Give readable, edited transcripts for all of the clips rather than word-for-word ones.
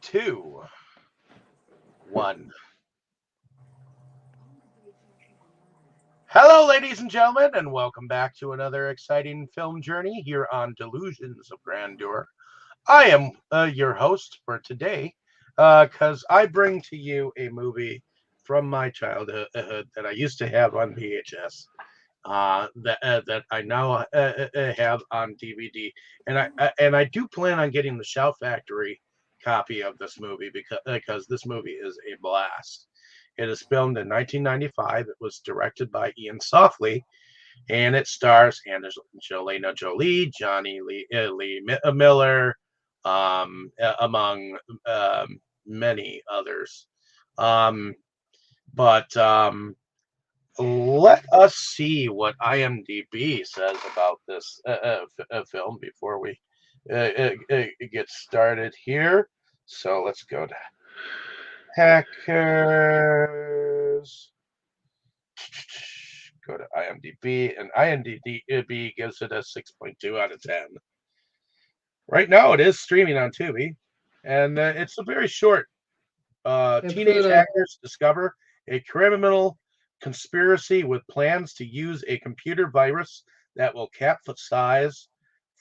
two, one. Hello, ladies and gentlemen, and welcome back to another exciting film journey here on Delusions of Grandeur. I am your host for today because I bring to you a movie from my childhood that I used to have on VHS. That I now have on DVD, and I do plan on getting the Shout Factory copy of this movie because this movie is a blast. It is filmed in 1995. It was directed by Ian Softley, and it stars Angelina Jolie, Johnny Lee Miller, among many others. Um, but let us see what IMDb says about this film before we get started here. So let's go to Hackers. Go to IMDb, and IMDb gives it a 6.2 out of 10. Right now, it is streaming on Tubi, and it's a very short. It Teenage put a hackers discover a criminal conspiracy with plans to use a computer virus that will capsize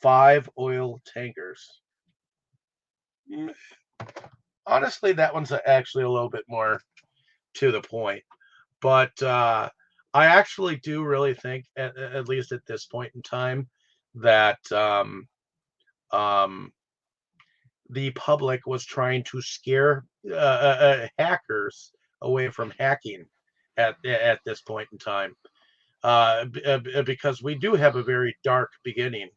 five oil tankers. Mm, Honestly, that one's actually a little bit more to the point. But I actually do really think, at least at this point in time, that um, the public was trying to scare hackers away from hacking at this point in time, because we do have a very dark beginning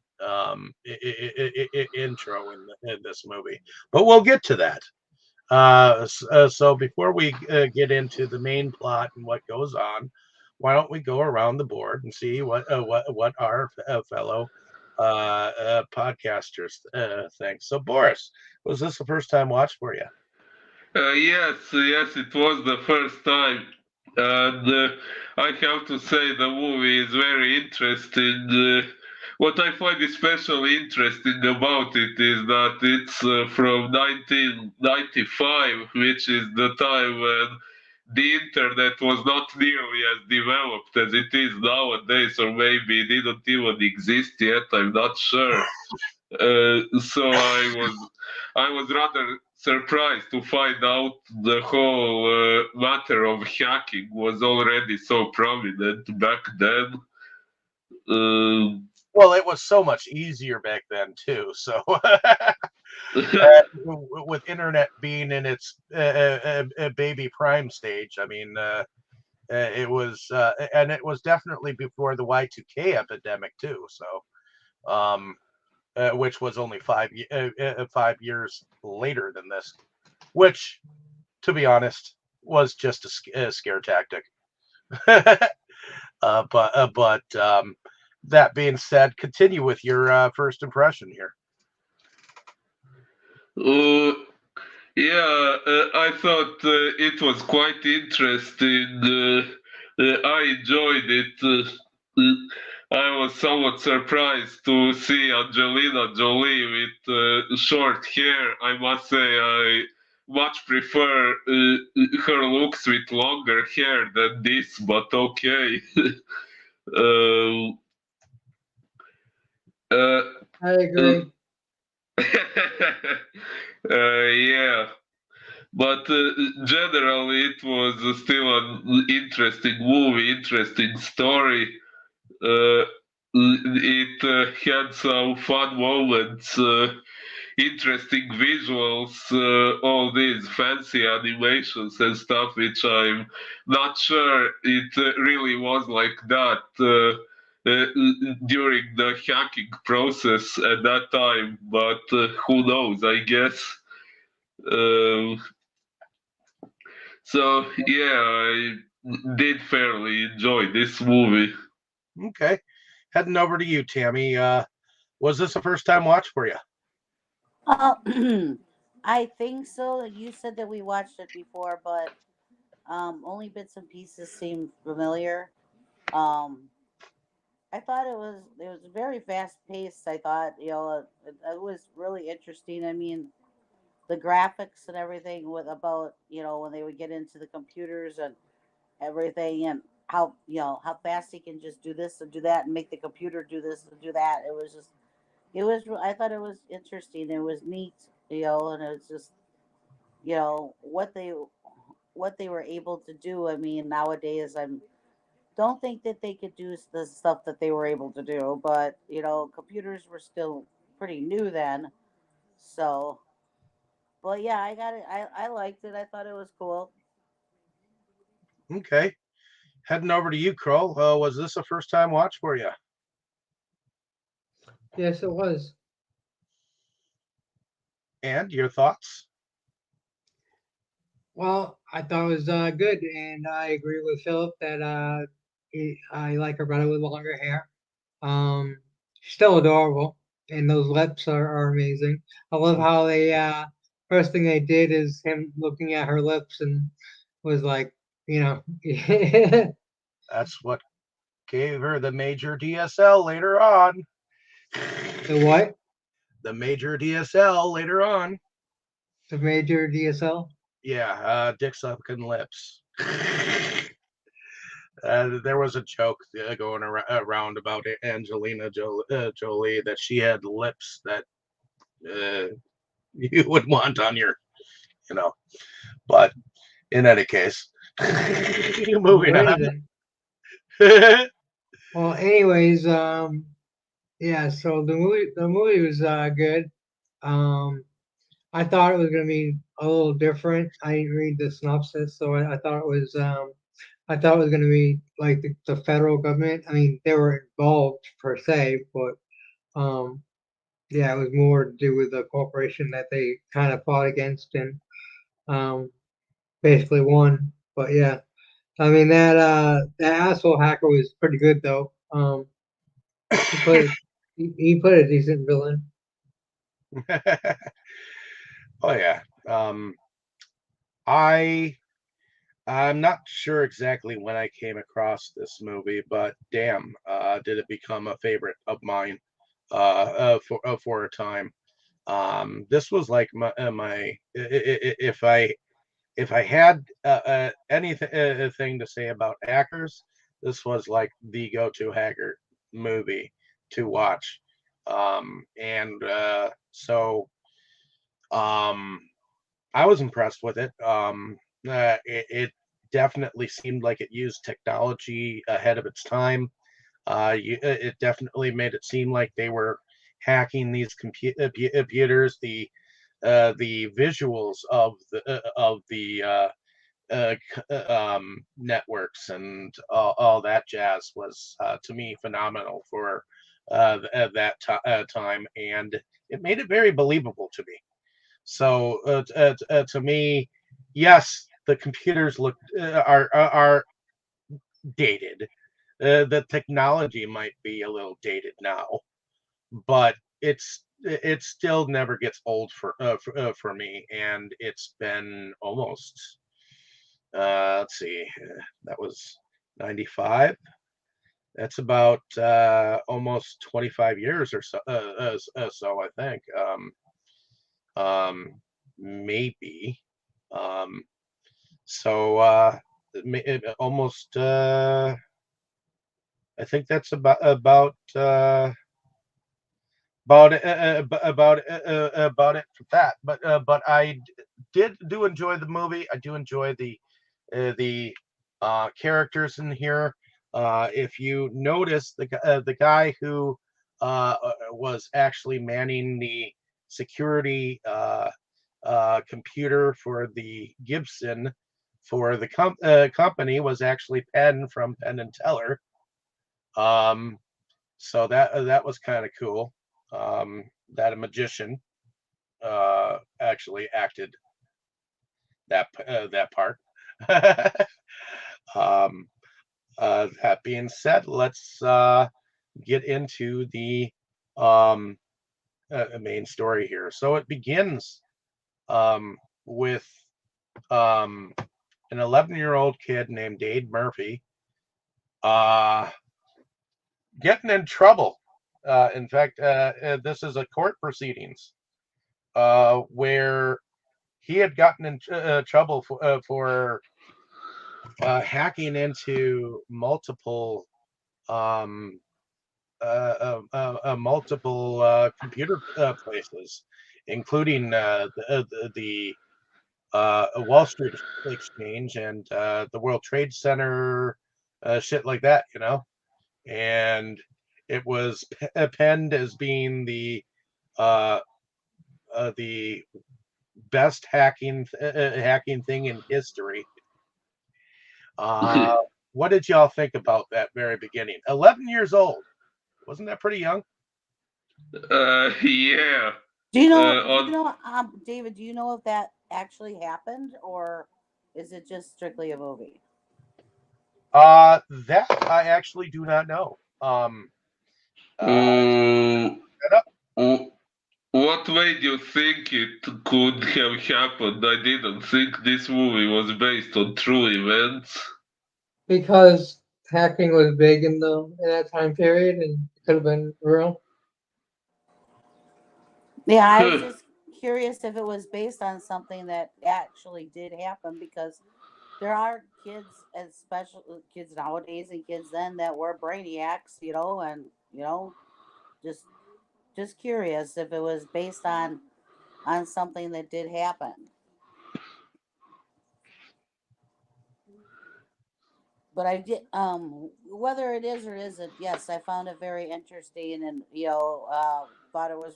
intro in this movie, but we'll get to that. So before we get into the main plot and what goes on, why don't we go around the board and see what our fellow podcasters think? So Boris, was this the first time watch for you? Yes, it was the first time, and I have to say the movie is very interesting. What I find especially interesting about it is that it's from 1995, which is the time when the internet was not nearly as developed as it is nowadays, or maybe it didn't even exist yet. I'm not sure. So I was rather surprised to find out the whole matter of hacking was already so prominent back then. Uh, Well, it was so much easier back then too. So with internet being in its baby prime stage, I mean, it was definitely before the Y2K epidemic too. So, which was only 5 years later than this, which, to be honest, was just a scare tactic. But that being said, continue with your first impression here. uh, yeah, I thought it was quite interesting. I enjoyed it. I was somewhat surprised to see Angelina Jolie with short hair. I must say, I much prefer her looks with longer hair than this, but okay. uh, uh, I uh, agree. yeah. But generally, it was still an interesting movie, interesting story. It had some fun moments, interesting visuals, all these fancy animations and stuff, which I'm not sure it really was like that during the hacking process at that time, but who knows, I guess. Um, so yeah, I did fairly enjoy this movie. Okay, heading over to you, Tammy. Was this a first time watch for you? Uh, I think so. You said that we watched it before, but only bits and pieces seem familiar. Um, I thought it was very fast paced. I thought it was really interesting. I mean, the graphics and everything with about when they would get into the computers and everything, and how how fast he can just do this and do that and make the computer do this and do that. It was just I thought it was interesting. It was neat, and it was just what they were able to do. I mean, nowadays I'm don't think that they could do the stuff that they were able to do, but computers were still pretty new then. So, but yeah, I got it. I liked it. I thought it was cool. Okay. Heading over to you, Crow. Was this a first time watch for you? Yes, it was. And your thoughts? Well, I thought it was good, and I agree with Philip that I like her better with longer hair. She's still adorable, and those lips are amazing. I love how they first thing they did is him looking at her lips and was like, the That's what gave her the major DSL later on. what? The major DSL later on. The major DSL? Yeah, dick sucking lips. There was a joke going around about Angelina Jolie that she had lips that uh, you would want on your, you know. But in any case, moving on. Alrighty Well, anyways, yeah. So the movie was good. Um, I thought it was gonna be a little different. I didn't read the synopsis, so I thought it was gonna be like the federal government. I mean, they were involved per se, but um, yeah, it was more to do with the corporation that they kind of fought against and um, basically won. But yeah, I mean that asshole hacker was pretty good though. He played he played a decent villain. Oh yeah. I I'm not sure exactly when I came across this movie, but damn, did it become a favorite of mine for a time. This was like if I had anything thing to say about hackers, this was like the go-to hacker movie to watch. And so um, I was impressed with it. It definitely seemed like it used technology ahead of its time. It definitely made it seem like they were hacking these computers. The visuals of the networks and all that jazz was to me phenomenal for that time, and it made it very believable to me. So to me, yes, the computers look are dated. The technology might be a little dated now, but it still never gets old for me, and it's been almost let's see, that was 95. That's about almost 25 years or so, so I think. Maybe. Um, so almost. I think that's about it for that. But did do enjoy the movie. I do enjoy the characters in here. If you notice, the guy who was actually manning the security computer for the Gibson for the company was actually Penn from Penn and Teller. Um, so that was kind of cool. That a magician actually acted that part. um, that being said, let's get into the um, main story here. So it begins with um, an 11-year-old kid named Dade Murphy uh, getting in trouble. In fact, this is a court proceedings where he had gotten in trouble for hacking into um, multiple computer places, including Wall Street Exchange and the World Trade Center, shit like that, And it was penned as being uh, the best hacking thing in history. Uh, what did y'all think about that very beginning? 11 years old. Wasn't that pretty young? Yeah. Do you know? Do you On know, David? Do you know if that actually happened, or is it just strictly a movie? That I actually do not know. uh, Set up. w- what made you think it could have happened? I didn't think this movie was based on true events. Because hacking was big in that time period and it could have been real. Yeah, I was Huh. just curious if it was based on something that actually did happen because there are kids, especially kids nowadays and kids then that were brainiacs, and just just curious if it was based on something that did happen. But I did whether it is or isn't, yes, I found it very interesting and thought it was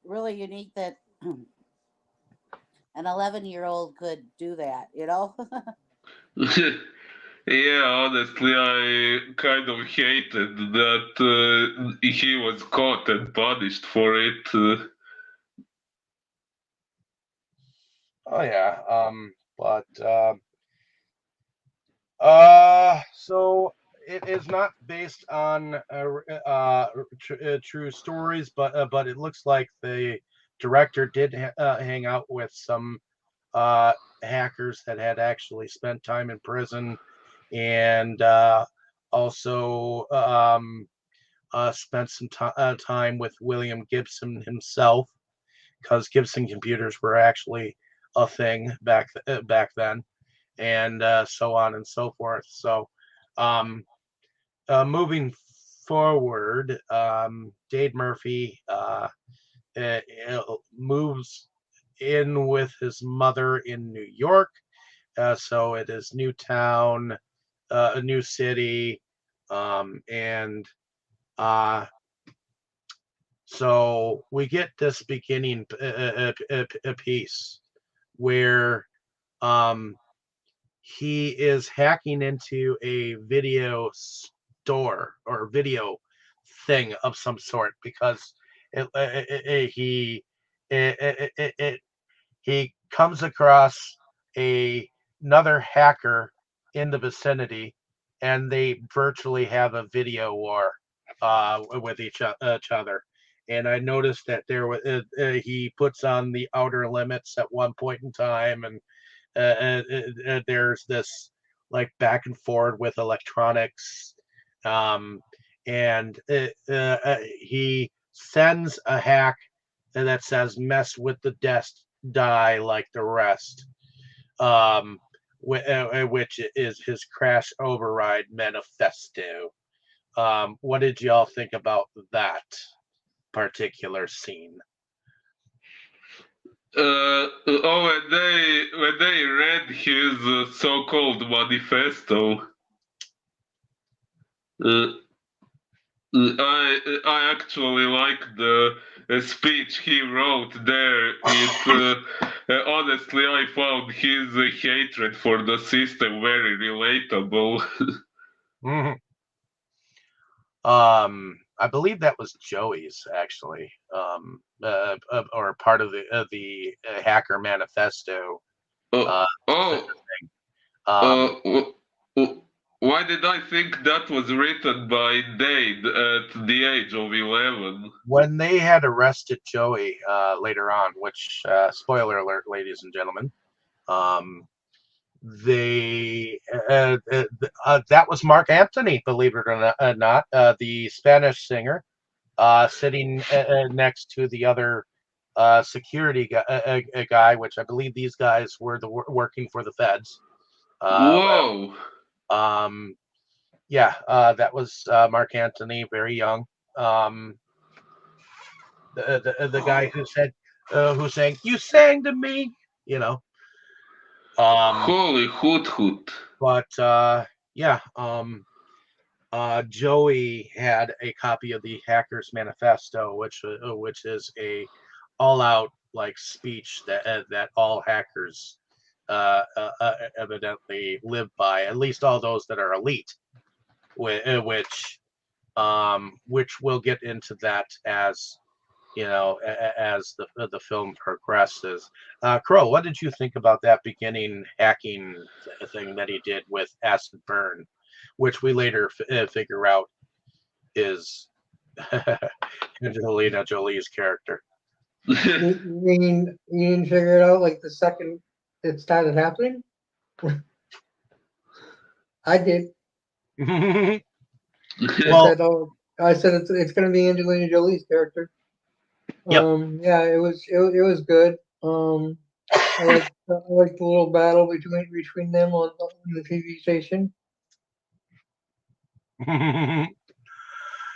really unique that an 11-year-old could do that. Yeah, honestly, I kind of hated that he was caught and punished for it. Oh yeah. So it is not based on true stories, but it looks like the director did hang out with some uh, hackers that had actually spent time in prison, and also spent some time with William Gibson himself, because Gibson computers were actually a thing back then, and so on and so forth. So, um, moving forward, Dade Murphy moves in with his mother in New York. So it is new town, a new city, and uh, so we get this beginning piece where um, he is hacking into a video store or video thing of some sort, because it, he comes across another hacker in the vicinity, and they virtually have a video war with each other. And I noticed that he puts on the outer limits at one point in time, and there's this like back and forth with electronics, um, and he sends a hack that says "mess with the desk, die like the rest," um, which is his crash override manifesto. What did y'all think about that particular scene? When they read his so-called manifesto, uh, I actually like the speech he wrote there. Honestly, I found his hatred for the system very relatable. Mhm. I believe that was Joey's actually, or part of the hacker manifesto. Uh, Uh, oh, uh, um, w- w- why did I think that was written by Dade at the age of 11? when they had arrested Joey later on, which spoiler alert, ladies and gentlemen, um, they that was Mark Anthony, believe it or not, the Spanish singer, sitting next to the other security guy, a guy, which I believe these guys were working for the feds. Whoa. Yeah, that was Mark Antony, very young. Um, the guy who sang, "You sang to me," you know. Um, Holy hoot hoot. but yeah, Joey had a copy of the Hackers Manifesto, which is a all-out like speech that all hackers evidently live by, at least all those that are elite, which we'll get into that as as the film progresses. Crow, what did you think about that beginning hacking thing that he did with Acid Burn, which we later figure out is Angelina Jolie's character? You didn't figure it out like the second it started happening? I did. I Well, said, "Oh, I said it's going to be Angelina Jolie's character." yep. Yeah, it was good. I liked the little battle between them on the TV station.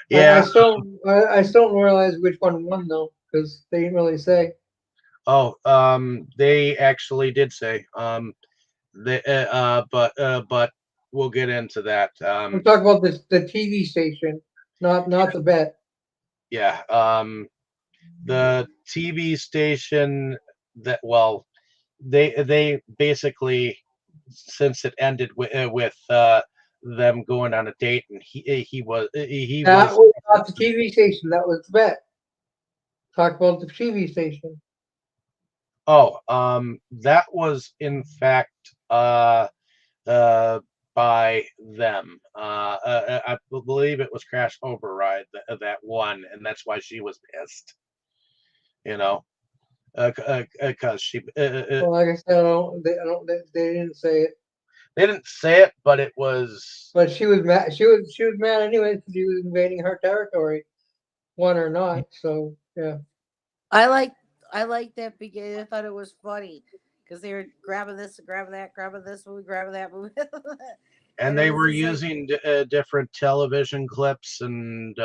Yeah. I still don't realize which one won though, because they didn't really say. Oh, they actually did say. But we'll get into that. I'm talking about the TV station, not the bet. Yeah. The TV station that they basically, since it ended with them going on a date, and he That was was not the TV station. That was the bet. Talk about the TV station. oh that was in fact uh by them. I believe it was Crash Override that won, and that's why she was pissed. You know, because she Well, like I said, I don't. They didn't say it, they didn't say it, but it was. but she was mad. She was mad anyway because he was invading her territory, won or not. So yeah. I like I like that beginning. I thought it was funny because they were grabbing this, grabbing this movie, grabbing that movie, And and it they was were just like, using different television clips and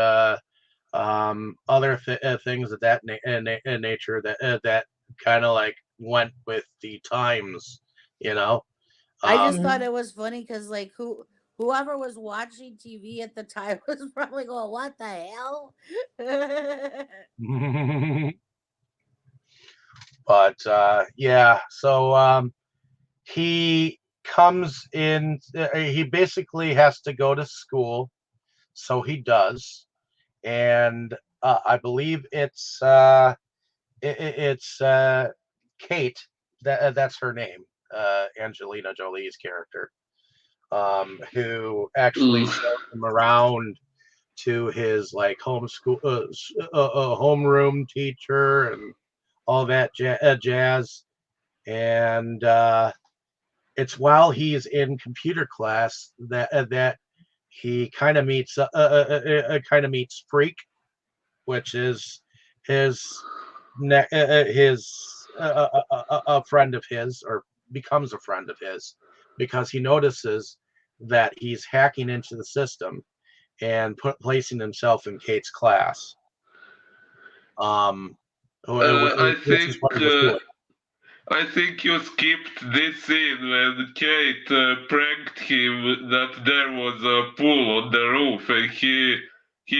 other things of that nature that kind of like went with the times, you know. I just Um, thought Mhm. it was funny because like whoever was watching TV at the time was probably going, "What the hell?" but yeah, so he comes in. He basically has to go to school, so he does, and I believe it's Kate. That's her name, Angelina Jolie's character, who actually Ugh. shows him around to his like homeroom teacher and all that jazz. And it's while he's in computer class that he kind of meets Freak, which is his his a friend of his, or becomes a friend of his, because he notices that he's hacking into the system and placing himself in Kate's class. Um, I which is think what he was doing. I think you skipped this scene when Kate pranked him that there was a pool on the roof, and he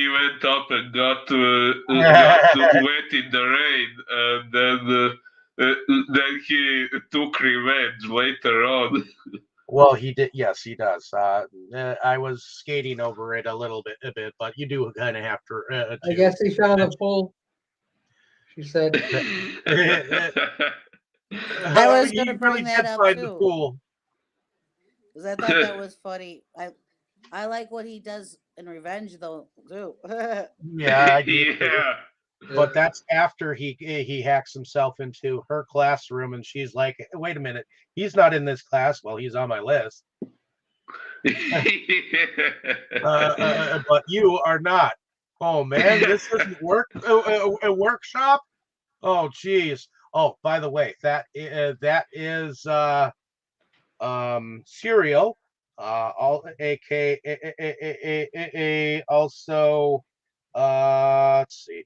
went up and got wet in the rain, and then he took revenge later on. Well, he did. Yes, he does. I was skating over it a bit, but you do kind of have I to guess he found a pool. She said. I was he gonna really bring that did up find the too pool. because I thought that was funny. I like what he does in Revenge though too. Yeah, I do too. Yeah. But that's after he hacks himself into her classroom, and she's like, "Wait a minute, he's not in this class. Well, he's on my list, but you are not. Oh man, this isn't a workshop. Oh, geez. Oh, by the way, that is Serial, all aka also, let's see,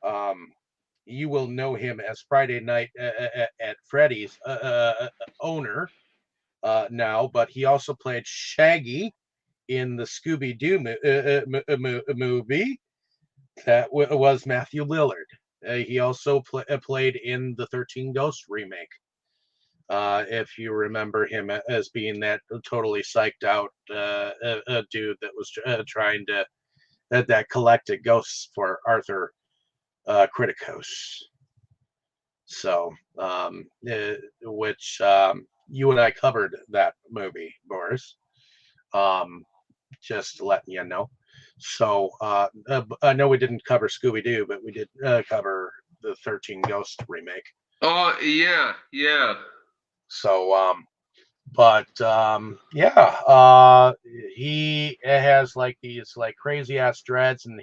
um, you will know him as Friday Night at Freddy's owner now, but he also played Shaggy in the Scooby Doo movie. That was Matthew Lillard. He also played in the 13 Ghosts remake. If you remember him as being that totally psyched out dude that was trying to that collected ghosts for Arthur Criticos. So, which you and I covered that movie, Boris. Um, just letting you know. So, I know we didn't cover Scooby Doo, but we did cover the 13 Ghost remake. Oh yeah, yeah. So, but yeah, he has like these like crazy ass dreads, and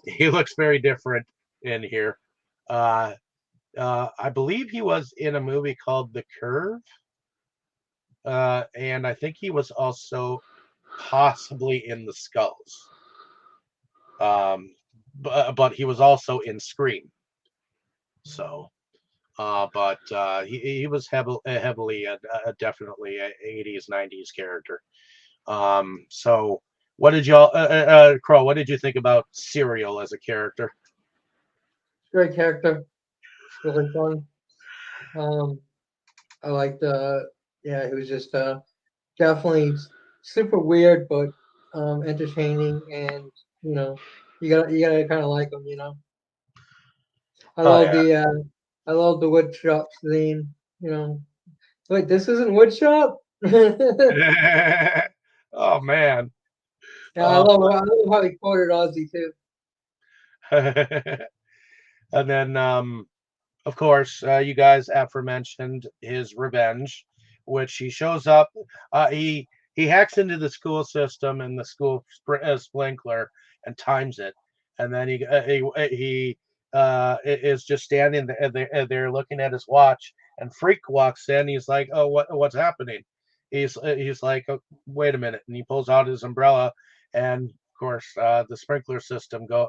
he looks very different in here. Uh, I believe he was in a movie called The Curve, and I think he was also possibly in The Skulls. But he was also in Scream. So, but he was heavily definitely a 80s 90s character. So what did y'all Crow? What did you think about Serial as a character? Great character, really fun. Um, I liked yeah, he was just definitely super weird, but entertaining, and you know, you gotta kind of like him, you know. I Oh love the uh, I love the wood shop scene, you know. Wait, this isn't wood shop. Yeah, yeah. Oh man. I Uh, love how he quoted Ozzy too. and then of course, you guys aforementioned his revenge, which he shows up. He hacks into the school system and the school sprinkler and times it, and then he is just standing there looking at his watch. And Freak walks in. He's like, "Oh, what's happening?" He's like, oh, "Wait a minute!" And he pulls out his umbrella, and of course, the sprinkler system goes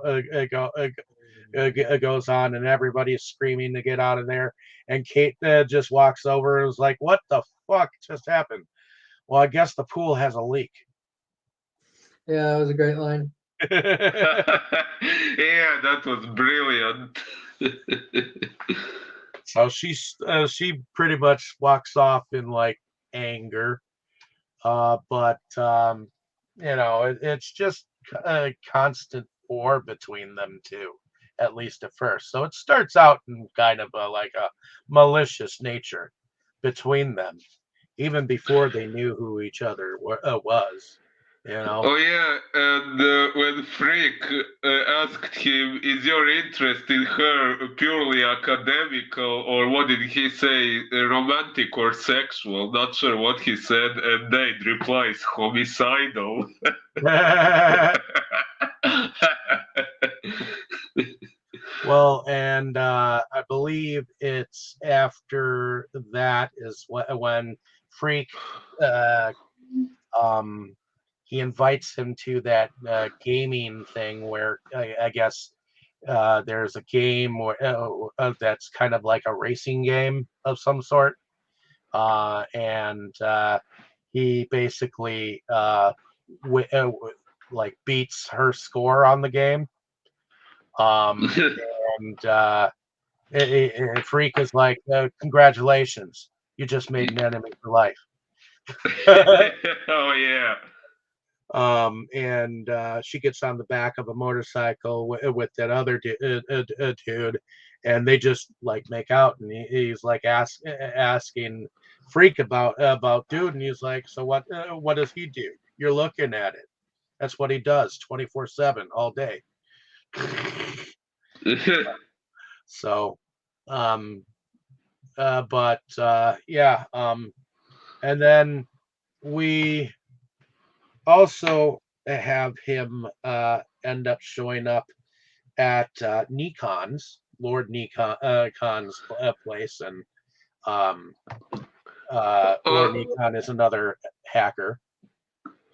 on, and everybody's screaming to get out of there. And Kate just walks over and is like, "What the fuck just happened?" Well, I guess the pool has a leak. Yeah, that was a great line. Yeah, that was brilliant. So she pretty much walks off in like anger, but it's just a constant war between them two, at least at first. So it starts out in kind of like a malicious nature between them, even before they knew who each other was. You know. Oh yeah, and when Freak asked him, "Is your interest in her purely academical, or what did he say, romantic or sexual?" Not sure what he said, and Nate replies, "Homicidal." Well, and I believe it's after that is when Freak uh, um, he invites him to that gaming thing where I guess there's a game that's kind of like a racing game of some sort, and he basically like beats her score on the game. And Freak is like, "Congratulations, you just made an enemy for life." Oh yeah. And she gets on the back of a motorcycle with that other dude, and they just like make out, and he's like asking Freak about dude, and he's like, "So what does he do? You're looking at it. That's what he does 24/7 all day." So, um, but yeah, and then we also have him end up showing up at Lord Nikon's place, and um, Lord Uh, Nikon is another hacker.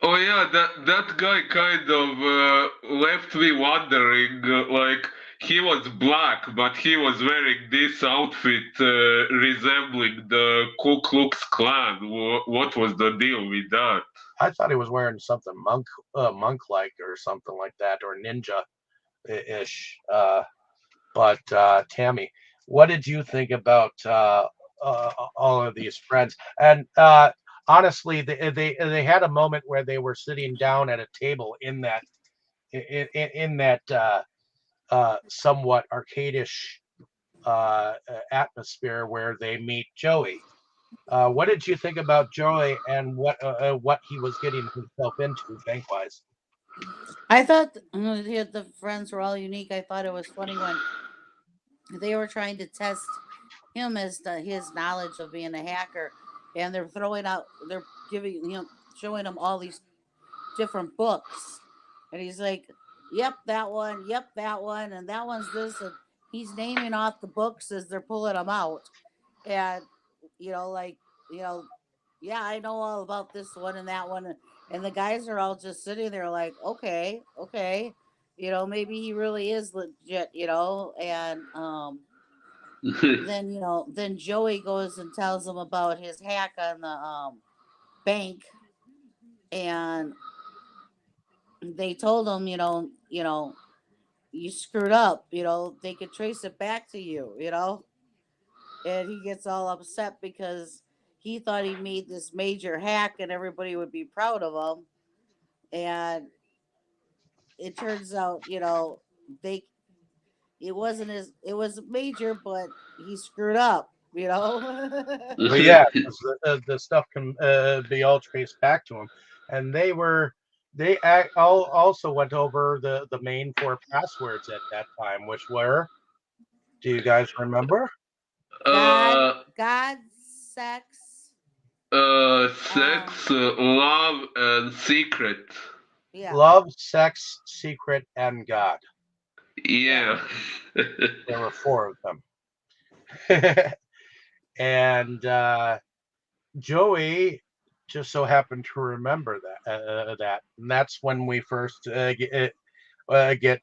oh yeah, that guy kind of left me wondering. Like he was black, but he was wearing this outfit resembling the Ku Klux Klan. What was the deal with that? I thought he was wearing something monk like or something like that, or ninja ish. But Tammy, what did you think about all of these friends? And honestly, they had a moment where they were sitting down at a table in that somewhat arcadish atmosphere where they meet Joey. What did you think about Joey and what he was getting himself into bank wise? I thought the friends were all unique. I thought it was funny when they were trying to test him as to his knowledge of being a hacker, and they're giving him, showing him all these different books, and he's like, "Yep, that one. Yep, that one, and that one's this," and he's naming off the books as they're pulling them out, and like, you know, yeah, I know all about this one and that one, and the guys are all just sitting there like, okay, okay, maybe he really is legit, and then Joey goes and tells him about his hack on the bank, and they told him, you screwed up, they could trace it back to you, and he gets all upset because he thought he made this major hack and everybody would be proud of him, and it turns out, they it was major, but he screwed up, Well, yeah, 'cause the stuff can be all traced back to him, and also went over the main four passwords at that time, which were, do you guys remember? God, uh, God, sex, sex, um, love, and secret. yeah, Love, sex, secret, and God. yeah. Yeah. There were four of them, and Joey just so happened to remember that, and that's when we first get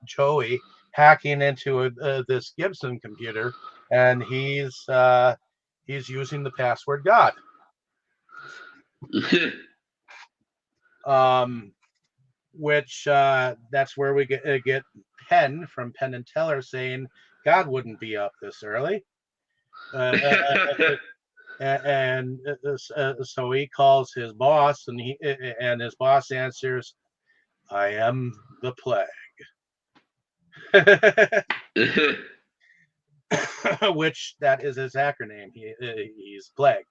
Joey hacking into this Gibson computer, and he's using the password God, um, which that's where we get Penn from Penn and Teller saying God wouldn't be up this early. Uh, and so he calls his boss, and his boss answers, "I am the plague," which that is his hacker name. He's plague.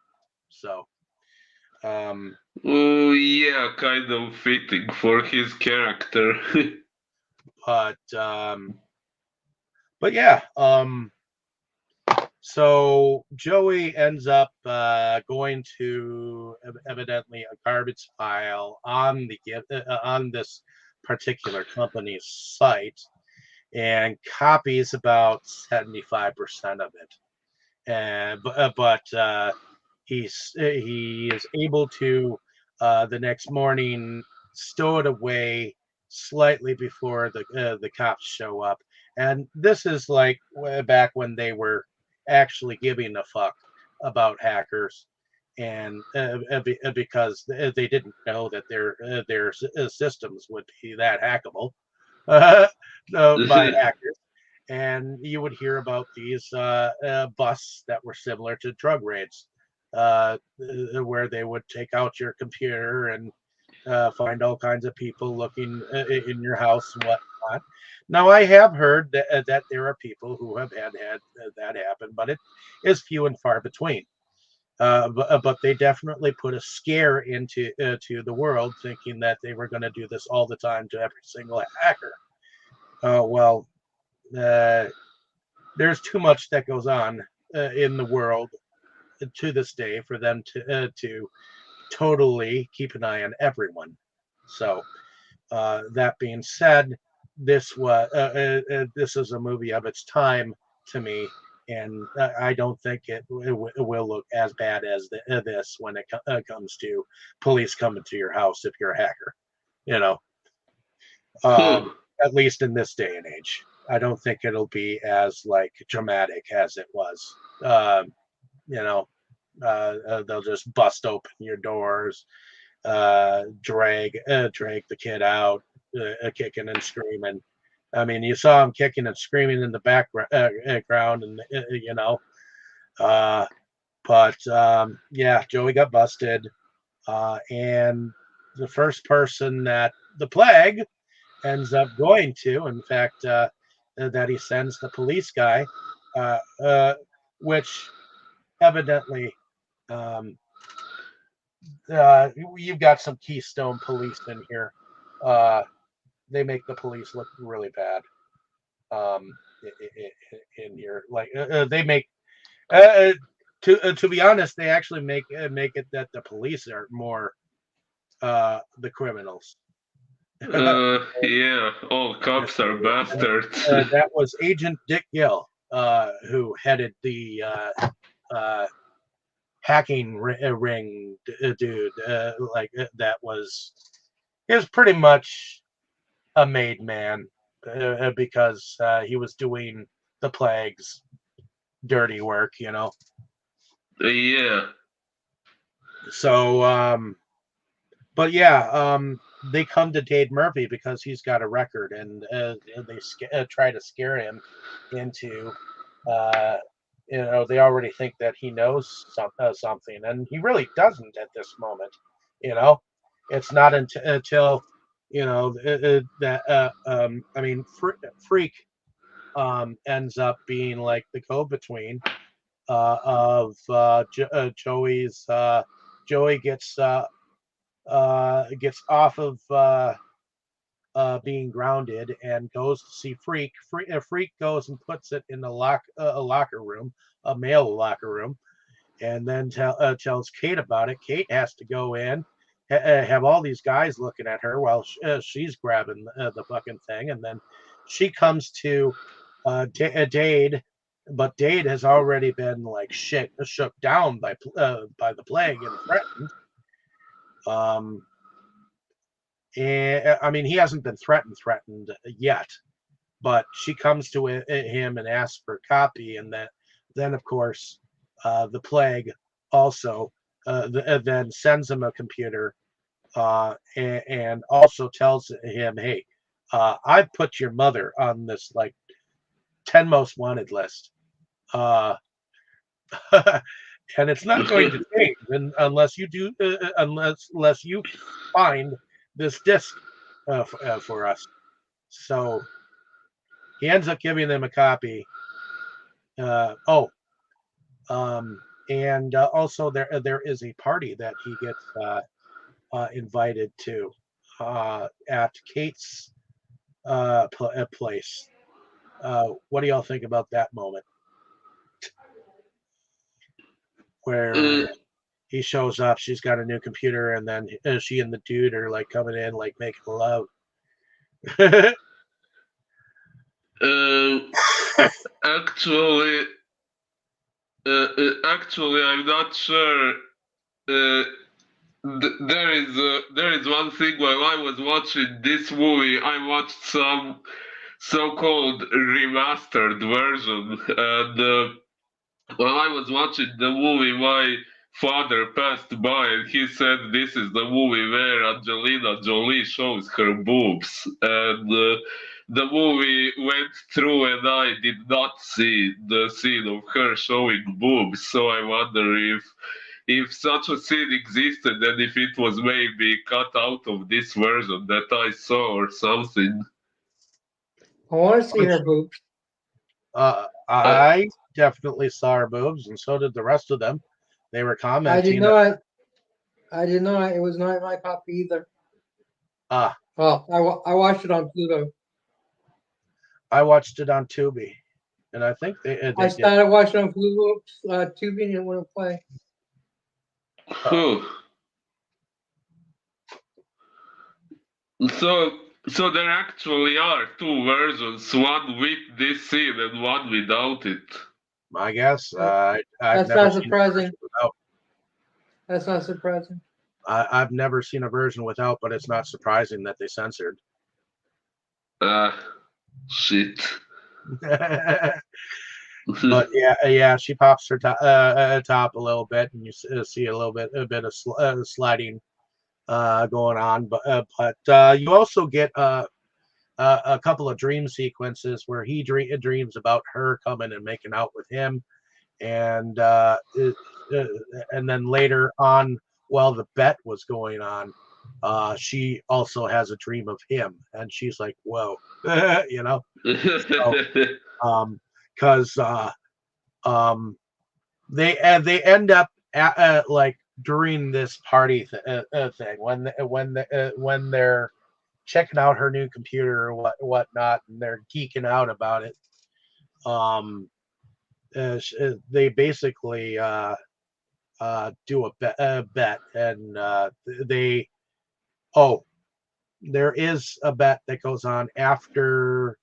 So, um, Oh yeah, kind of fitting for his character. but yeah. So Joey ends up going to evidently a garbage pile on this particular company's site, and copies about 75% of it. And but he is able to the next morning stow it away slightly before the cops show up. And this is like way back when they were actually giving a fuck about hackers, and because they didn't know that their systems would be that hackable by hackers. And you would hear about these busts that were similar to drug raids, where they would take out your computer and find all kinds of people looking in your house and whatnot. Now, I have heard that there are people who have had that happen, but it is few and far between. But they definitely put a scare into to the world, thinking that they were going to do this all the time to every single hacker. Well, uh, there's too much that goes on in the world to this day for them to totally keep an eye on everyone. So that being said, this is a movie of its time to me, and I don't think it will look as bad as this when it comes to police coming to your house if you're a hacker. You know, Huh. at least in this day and age, I don't think it'll be as like dramatic as it was. You know, they'll just bust open your doors, drag the kid out, kicking and screaming. I mean, you saw him kicking and screaming in the background, and you know, uh, but yeah, Joey got busted, and the first person that the plague ends up going to, in fact, that he sends the police guy, uh, uh, which evidently. Um, you've got some Keystone police in here. Uh, they make the police look really bad. In here, like they make to be honest, they actually make it that the police are more the criminals. Yeah, all cops are And, bastards. that was Agent Dick Gill, who headed the hacking ring, dude. That was he was pretty much a made man because he was doing the plague's dirty work, you know. Yeah. So, but yeah, they come to Dade Murphy because he's got a record, and they try to scare him into, uh, they already think that he knows something, and he really doesn't at this moment. You know, it's not until that I mean, Freak ends up being like the go-between of Joey's. Joey gets off of being grounded and goes to see Freak. Freak goes and puts it in a locker room, a male locker room, and then tells Kate about it. Kate has to go in, have all these guys looking at her while she's grabbing the fucking thing, and then she comes to Dade, but Dade has already been like shook down by the plague and threatened. And I mean, he hasn't been threatened yet, but she comes to him and asks for a copy, and then of course the plague also then sends him a computer and also tells him, hey, I put your mother on this like 10 most wanted list. And it's not going to change unless you do unless you find this disc for us. So he ends up giving them a copy. And also there is a party that he gets invited to at Kate's place. What do y'all think about that moment where he shows up? She's got a new computer, and then she and the dude are like coming in, like making love. Actually, I'm not sure. There is one thing while I was watching this movie, I watched some so-called remastered version, and while I was watching the movie, my father passed by and he said this is the movie where Angelina Jolie shows her boobs, and the movie went through and I did not see the scene of her showing boobs, so I wonder if such a scene existed and if it was maybe cut out of this version that I saw or something. I want to see her boobs. I definitely saw her boobs, and so did the rest of them. They were I did commenting. not. I did not. It was not my copy either. Ah, Well, I watched it on Pluto. I watched it on Tubi, and I think I they did. started watching on Pluto, Tubi, and it wouldn't play. Whew. So So there actually are two versions, one with this scene and one without it. I guess That- I've That's never not seen a version surprising. without. That's not surprising. I've never seen a version without, but it's not surprising that they censored. Ah, shit. But yeah, she pops her top a little bit, and you see a bit of sliding going on. But you also get a couple of dream sequences where he dreams about her coming and making out with him, and uh, and then later on, while the bet was going on, she also has a dream of him, and she's like, "Whoa," you know. So, because um, they end up like during this party thing when they're checking out her new computer or whatnot, and they're geeking out about it. Um, they basically do a bet, and they oh, there is a bet that goes on after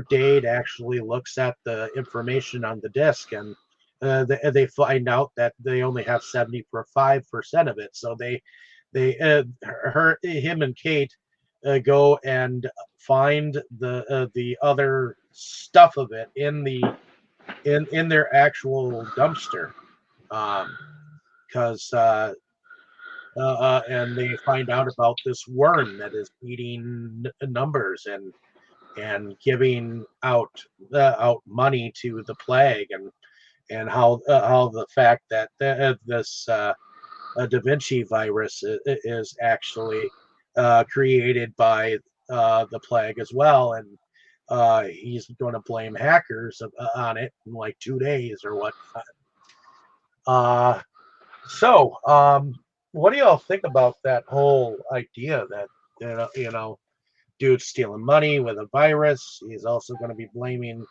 Dade actually looks at the information on the disk, and they find out that they only have 75% of it. So him and Kate go and find the other stuff of it in their actual dumpster, because and they find out about this worm that is eating numbers and giving out money to the plague, and how the fact that this Da Vinci virus is actually created by the plague as well, and he's going to blame hackers on it in like 2 days or whatnot. So, what do y'all think about that whole idea that dude's stealing money with a virus? He's also going to be blaming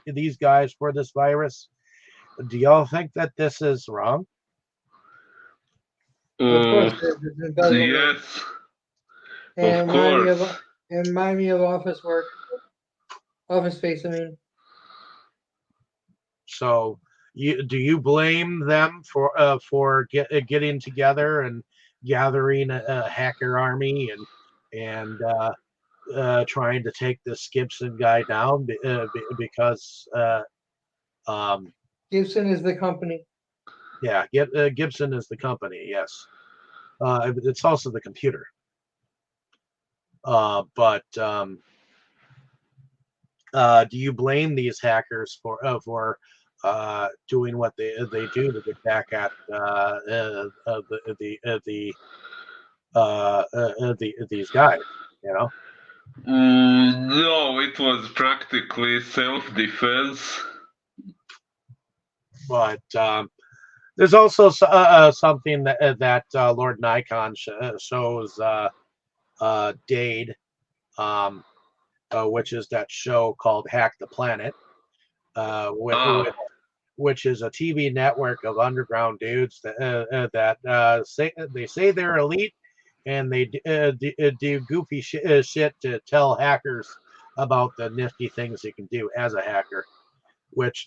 these guys for this virus. Do y'all think that this is wrong? Of uh, course, it doesn't work. yes, And of course. remind me of office work, office space. I mean, So, do you blame them for getting together and gathering a hacker army and trying to take this Gibson guy down because um, Gibson is the company. yeah, Gibson is the company. Yes, it's also the computer. But do you blame these hackers for doing what they do to get back at these guys? You know, No, it was practically self-defense. but there's also something that Lord Nikon shows Dade, um, which is that show called Hack the Planet, Ah, which is a TV network of underground dudes that say they're elite, and they do goofy shit to tell hackers about the nifty things you can do as a hacker. Which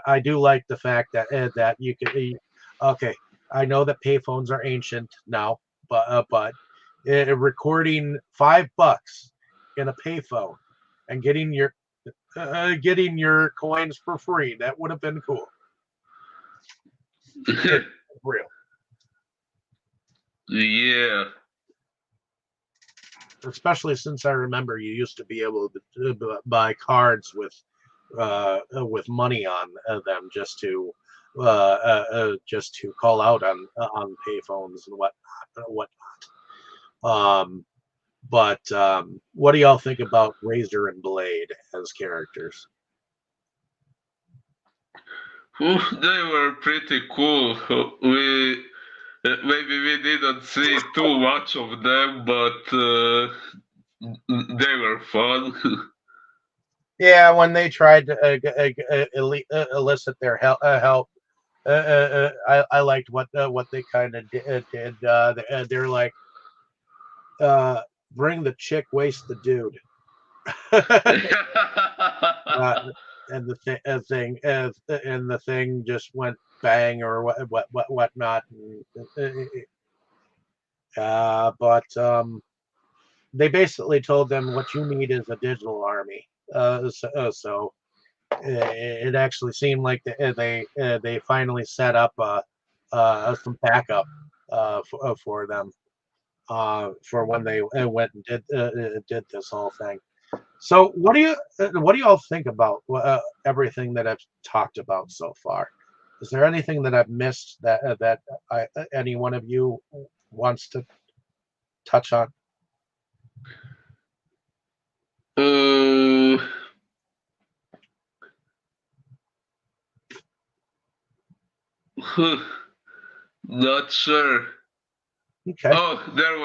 I do like the fact that you can. Okay, I know that payphones are ancient now, but recording $5 in a payphone and getting your coins for free, that would have been cool. It's real, yeah. especially since I remember you used to be able to buy cards with money on them just to call out on payphones and whatnot. But what do y'all think about Razor and Blade as characters? They were pretty cool. We maybe we didn't see too much of them, but they were fun. Yeah, when they tried to elicit their help, I liked what they kind of did. They're like, bring the chick, waste the dude. uh, and the thing just went bang or whatnot. But they basically told them what you need is a digital army. So it actually seemed like they finally set up some backup for them for when they went and did this whole thing. So what do you all think about everything that I've talked about so far? Is there anything that I've missed that any one of you wants to touch on? uh, not sure. Okay. Oh, there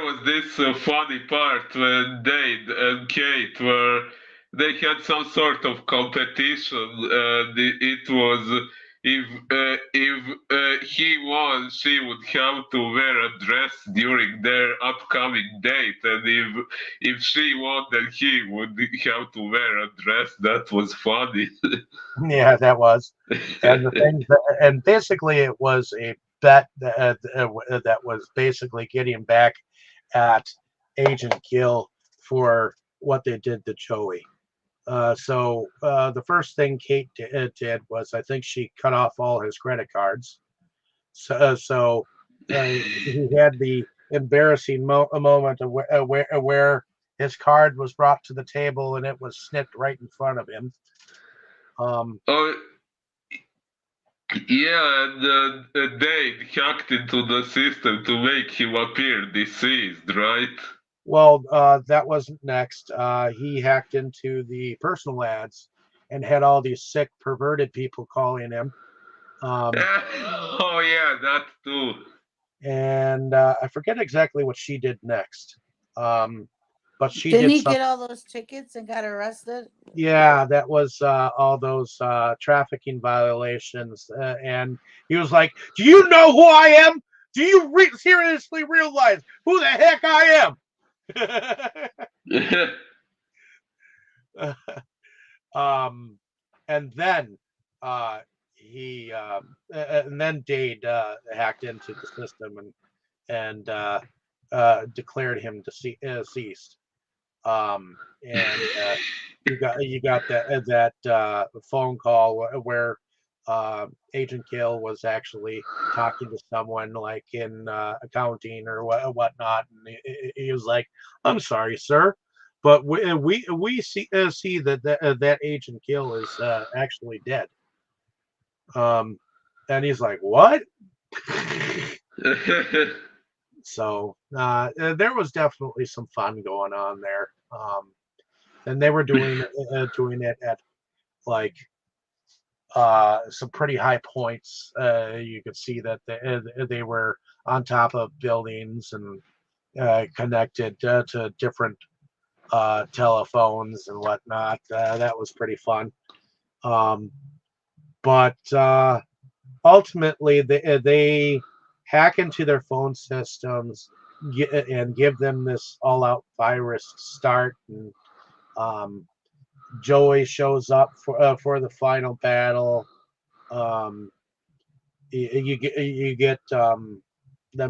was this funny part when Dade and Kate were they had some sort of competition, and it was if he won, she would have to wear a dress during their upcoming date, and if she won, then he would have to wear a dress. That was funny. Yeah, that was. And the thing, and basically, it was a bet that was basically getting back at Agent Gill for what they did to Joey. So the first thing Kate did was, I think she cut off all his credit cards. So he had the embarrassing moment of where his card was brought to the table and it was snipped right in front of him. Oh, yeah, and they hacked into the system to make him appear deceased, right? Well, that wasn't next. He hacked into the personal ads and had all these sick, perverted people calling him. Oh yeah, that too. And I forget exactly what she did next. But she Didn't did he something. get all those tickets and got arrested? Yeah, that was all those trafficking violations. And he was like, "Do you know who I am? Do you seriously realize who the heck I am?" And then and then Dade hacked into the system and declared him deceased. And you got that phone call where Agent Gill was actually talking to someone like in accounting or whatnot, and he was like, "I'm sorry, sir, but we see that Agent Gill is actually dead." And he's like, "What?" So there was definitely some fun going on there. And they were doing it at like some pretty high points. You could see that they were on top of buildings and connected to different telephones and whatnot. That was pretty fun. Um, but ultimately, they hack into their phone systems and give them this all-out virus start. And Joey shows up for the final battle. Um, you get them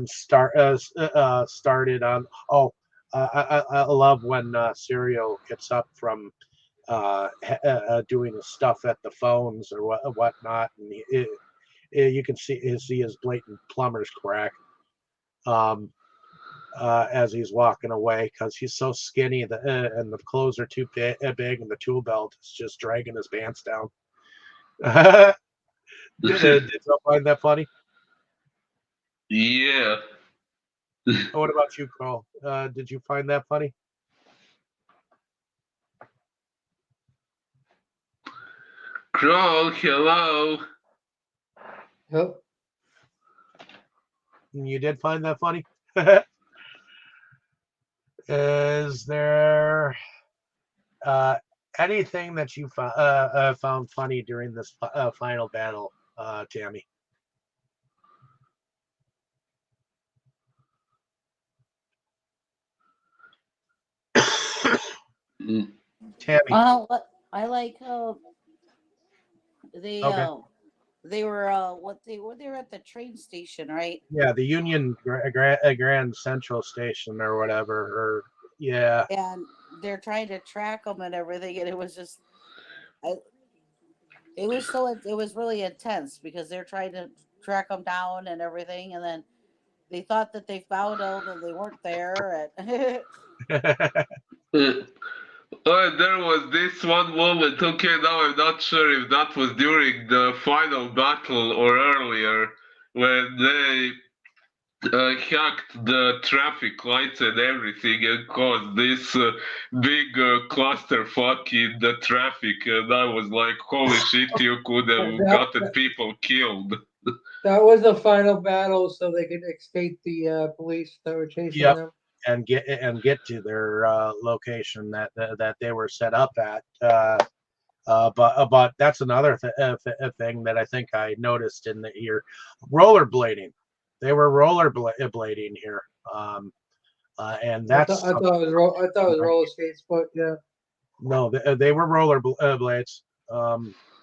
started on. Oh, I love when Serial gets up from doing his stuff at the phones or whatnot, and you can see his blatant plumber's crack. Um, as he's walking away because he's so skinny and the clothes are too big and the tool belt is just dragging his pants down. Did you find that funny? Yeah. What about you, Carl? Did you find that funny? Crawl, hello. Yep. You did find that funny? Is there uh, anything that you found funny during this final battle, Tammy? Mm. Tammy. I like they Okay. uh they were what they were at the train station, right? Yeah, the Union Grand Central Station or whatever. Or yeah. And they're trying to track them and everything, and it was just I, it was really intense because they're trying to track them down and everything, and then they thought that they found them and they weren't there, and Uh, there was this one moment, okay, now I'm not sure if that was during the final battle or earlier, when they hacked the traffic lights and everything and caused this big clusterfuck in the traffic. And I was like, holy shit, you could have That, gotten people killed. that was the final battle, so they could escape the police that were chasing Yep. them. And get to their location that they were set up at. But that's another thing that I think I noticed in the here, rollerblading. They were rollerblading here, and that's I thought it was roller skates, but yeah, no, they were blades.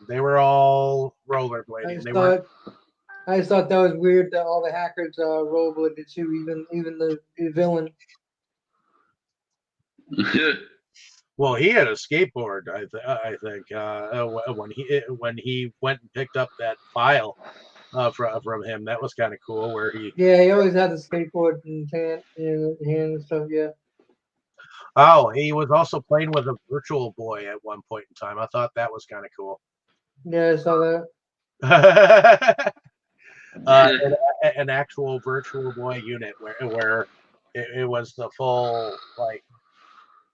They were all I rollerblading. just They weren't. thought I just thought that was weird that all the hackers rollerbladed too, even the villain. Well, he had a skateboard. I think when he went and picked up that file from him, that was kind of cool. Where he Yeah, he always had the skateboard in hand and stuff. Yeah, he was also playing with a virtual boy at one point in time. I thought that was kind of cool. yeah, I saw that. An actual virtual boy unit where it was the full like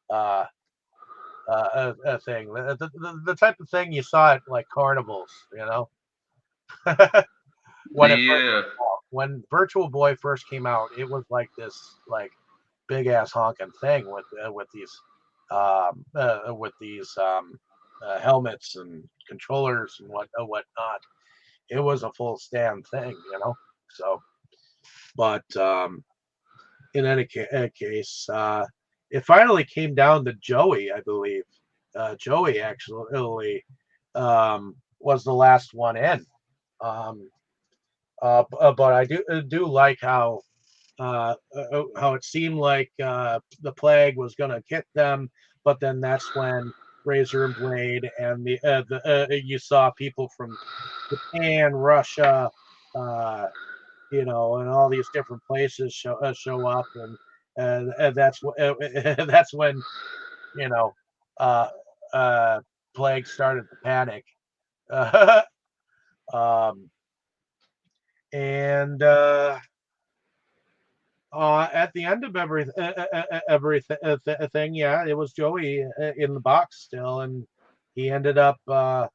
uh a thing, the type of thing you saw at like carnivals, when it first Yeah. came out. When Virtual Boy first came out, it was like this like big ass honking thing with these helmets and controllers and whatnot. It was a full stand thing. So, but in any case, it finally came down to Joey, I believe. Joey actually was the last one in. Um, but I do like how it seemed like the plague was going to hit them, but then that's when Razor and Blade and you saw people from Japan, Russia, uh, and all these different places show up, and that's when you know uh, uh, plague started to panic. um, and at the end of everything, yeah, it was Joey in the box still, and he ended up uh,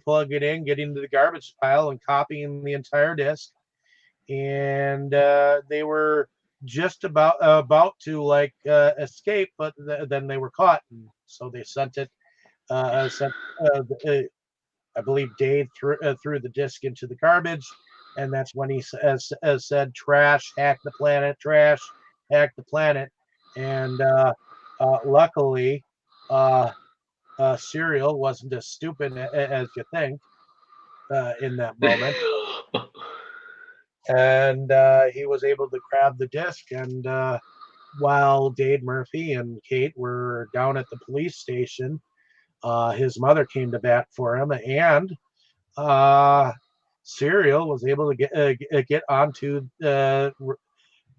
plugging in, getting to the garbage pile, and copying the entire disc. And they were just about to like escape, but then they were caught, and so they sent I believe Dave threw the disc into the garbage, and that's when he said, "Trash, hack the planet, trash, hack the planet." And luckily, uh, Serial wasn't as stupid as you think in that moment, and he was able to grab the disc. And while Dade Murphy and Kate were down at the police station, his mother came to bat for him, and uh, Serial was able to get onto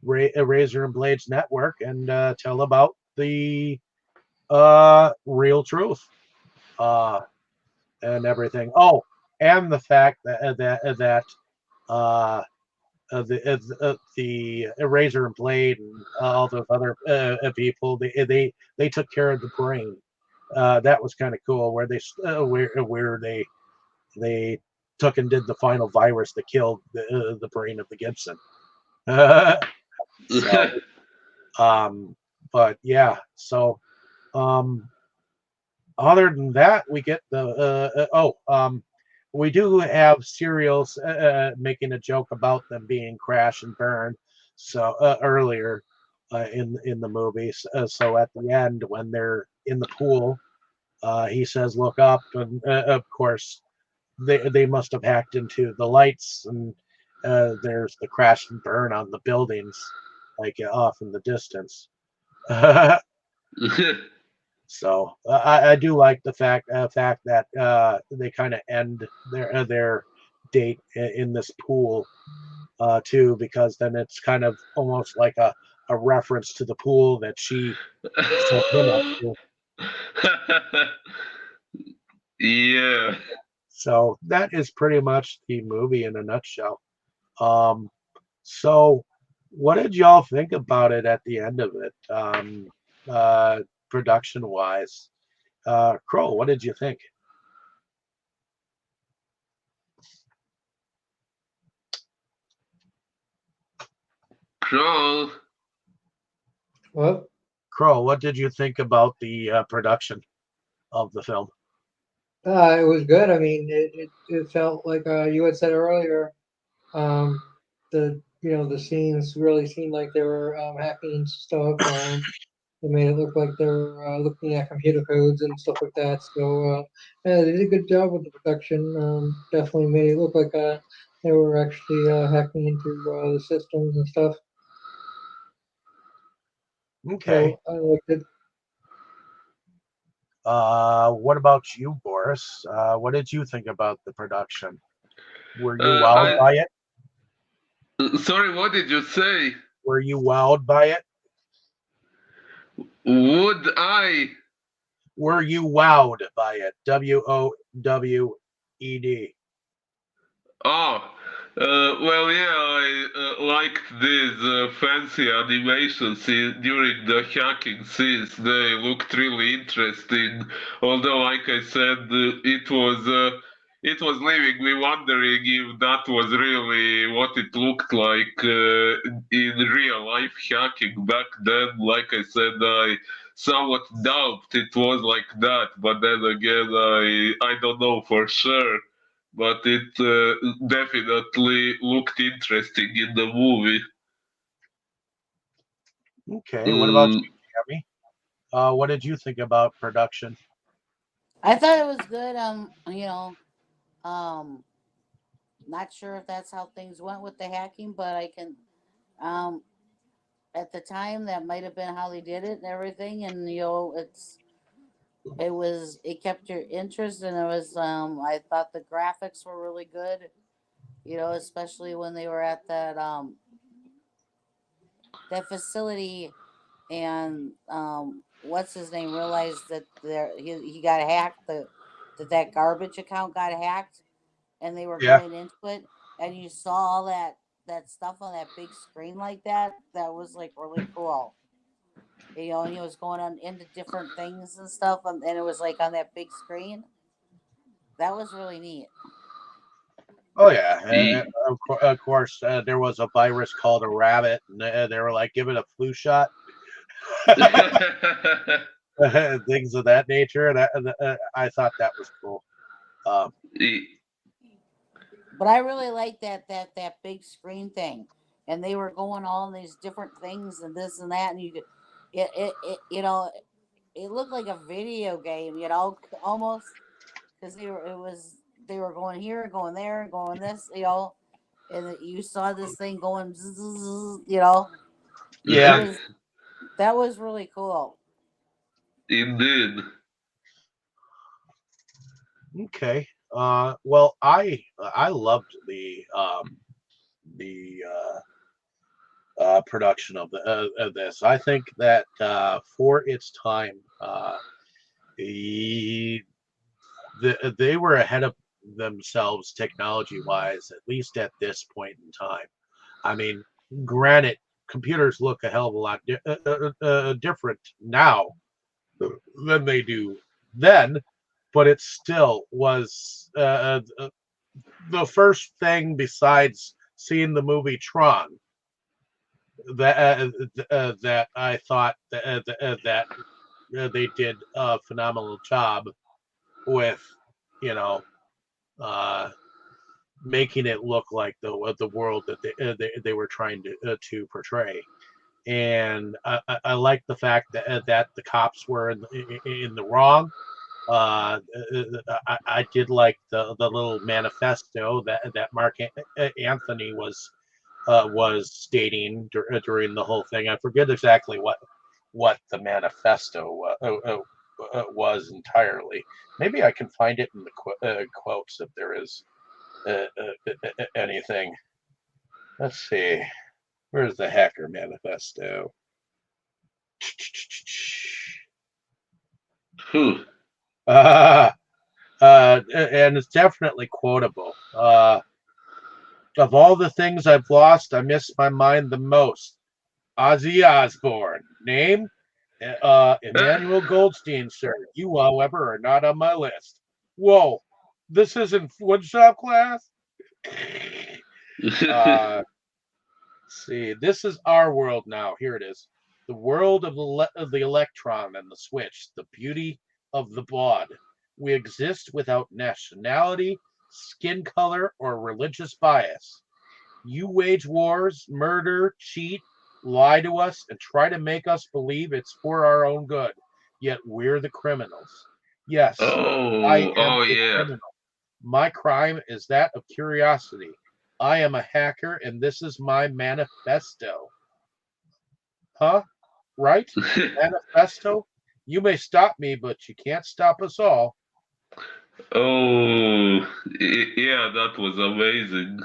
Razor and Blades network and tell about the real truth uh, and everything. Oh, and the fact that uh, the Razor and Blade and all those other people, they took care of the brain. That was kind of cool, where they took and did the final virus that killed the brain of the Gibson. So, but yeah, so um, other than that, we get we do have serials making a joke about them being crash and burn. So earlier, in the movies. So at the end, when they're in the pool, he says, "Look up," and of course, they must have hacked into the lights, and there's the crash and burn on the buildings, like off in the distance. So I do like the fact that they kind of end their date in this pool too, because then it's kind of almost like a reference to the pool that she set him up to. Yeah. So that is pretty much the movie in a nutshell. Um, so what did y'all think about it at the end of it, production wise? Crow, what did you think? Crawl. Well, Crow, what did you think about the production of the film? it was good. I mean, it felt like you had said earlier. Um, the scenes really seemed like they were hacking stuff. They made it look like they were looking at computer codes and stuff like that. So yeah, they did a good job with the production. Definitely made it look like they were actually hacking into the systems and stuff. Okay. So I liked it. What about you, Boris? What did you think about the production? Were you wowed I by it? sorry, what did you say? Were you wowed by it? Would I? Were you wowed by it? WOWED. Oh, well, yeah, I liked these fancy animations during the hacking scenes. They looked really interesting. Although, like I said, it was leaving me wondering if that was really what it looked like in real life hacking back then. Like I said, I somewhat doubt it was like that. But then again, I don't know for sure, but it definitely looked interesting in the movie. Okay. What about Mm, you, Tammy? What did you think about production? I thought it was good. Um, not sure if that's how things went with the hacking, but I can. Um, at the time, that might have been how they did it and everything, and it kept your interest, and it was. I thought the graphics were really good. Especially when they were at that facility, and what's his name realized that he got hacked, that garbage account got hacked, and they were Yeah. going into it, and you saw all that stuff on that big screen like that was like really cool. And he was going on into different things and stuff, and it was like on that big screen. That was really neat. Oh yeah. e- Of course, there was a virus called a rabbit, and they were like, "Give it a flu shot," things of that nature. And I thought that was cool. Um, e- But I really like that big screen thing, and they were going all these different things and this and that, and you could, it looked like a video game, almost, because they were going here and going there and going this, and you saw this thing going, it yeah. was that was really cool. Indeed. Okay. Well, I loved the production of this. I think that for its time, the, they were ahead of themselves technology wise, at least at this point in time. I mean, granted, computers look a hell of a lot different now than they do then, but it still was the first thing besides seeing the movie Tron that I thought they did a phenomenal job with, you know, uh, making it look like the world that they were trying to portray. and I like the fact that the cops were in the wrong. I did like the little manifesto that Mark Anthony was stating during the whole thing. I forget exactly what the manifesto was entirely. Maybe I can find it in the quotes if there is anything. Let's see. Where's the hacker manifesto? Uh, and it's definitely quotable. Of all the things I've lost, I miss my mind the most. Ozzy Osbourne. Name? Emmanuel Goldstein, sir. You, however, are not on my list. Whoa, this isn't woodshop class? See, this is our world now. Here it is. The world of the electron and the switch, the beauty of the bod. We exist without nationality, skin color, or religious bias. You wage wars, murder, cheat, lie to us, and try to make us believe it's for our own good. Yet we're the criminals. Yes, I am Oh a yeah. criminal. My crime is that of curiosity. I am a hacker, and this is my manifesto. Huh? Right? Manifesto? You may stop me, but you can't stop us all. Oh, yeah, that was amazing.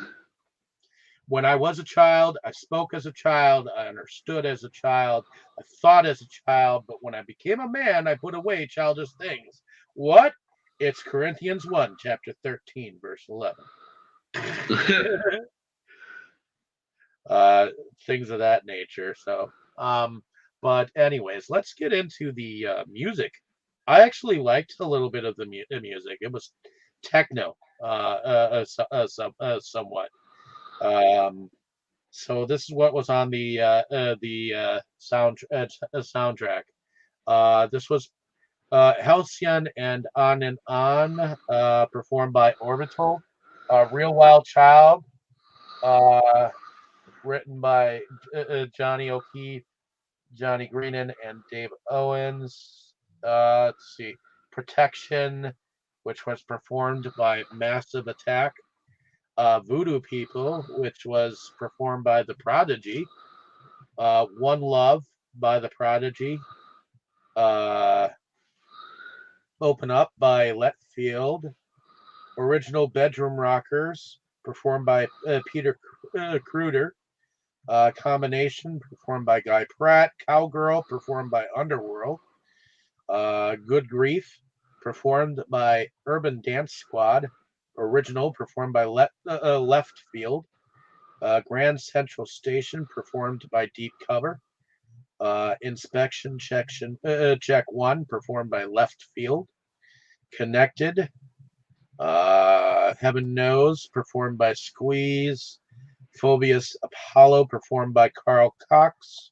When I was a child, I spoke as a child, I understood as a child, I thought as a child, but when I became a man, I put away childish things. What? It's Corinthians 1, chapter 13, verse 11. uh, Things of that nature. But anyways, let's get into the music. I actually liked a little bit of the music. It was techno, somewhat. Um, so this is what was on the soundtrack. This was Halcyon and On and On, performed by Orbital. Real Wild Child, uh, written by Johnny O'Keefe, Johnny Greenan, and Dave Owens. Let's see, Protection, which was performed by Massive Attack. Voodoo People, which was performed by The Prodigy. One Love by The Prodigy. Uh, Open Up by Letfield. Original Bedroom Rockers, performed by Peter Kruder. Combination, performed by Guy Pratt. Cowgirl, performed by Underworld. Good Grief, performed by Urban Dance Squad. Original, performed by Left Field. Grand Central Station, performed by Deep Cover. Inspection Check 1, performed by Left Field. Connected, Heaven Knows, performed by Squeeze. Phobius Apollo, performed by Carl Cox.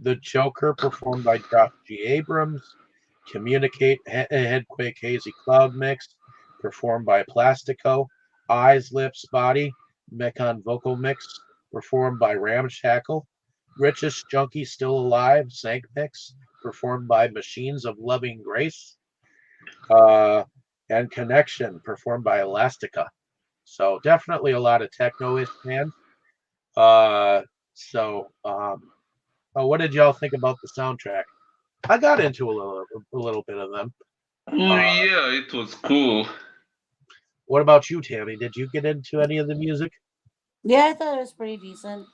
The Joker, performed by Josh G. Abrams. Communicate, Headquake Hazy Cloud Mix, performed by Plastico. Eyes, Lips, Body, Mekon Vocal Mix, performed by Ramshackle. Richest Junkie Still Alive, Sank Mix, performed by Machines of Loving Grace. Uh, and Connection, performed by Elastica. So definitely a lot of techno-ish bands. Uh, what did y'all think about the soundtrack? I got into a little bit of them. Oh Uh, yeah, it was cool. what about you, Tammy? Did you get into any of the music? Yeah, I thought it was pretty decent.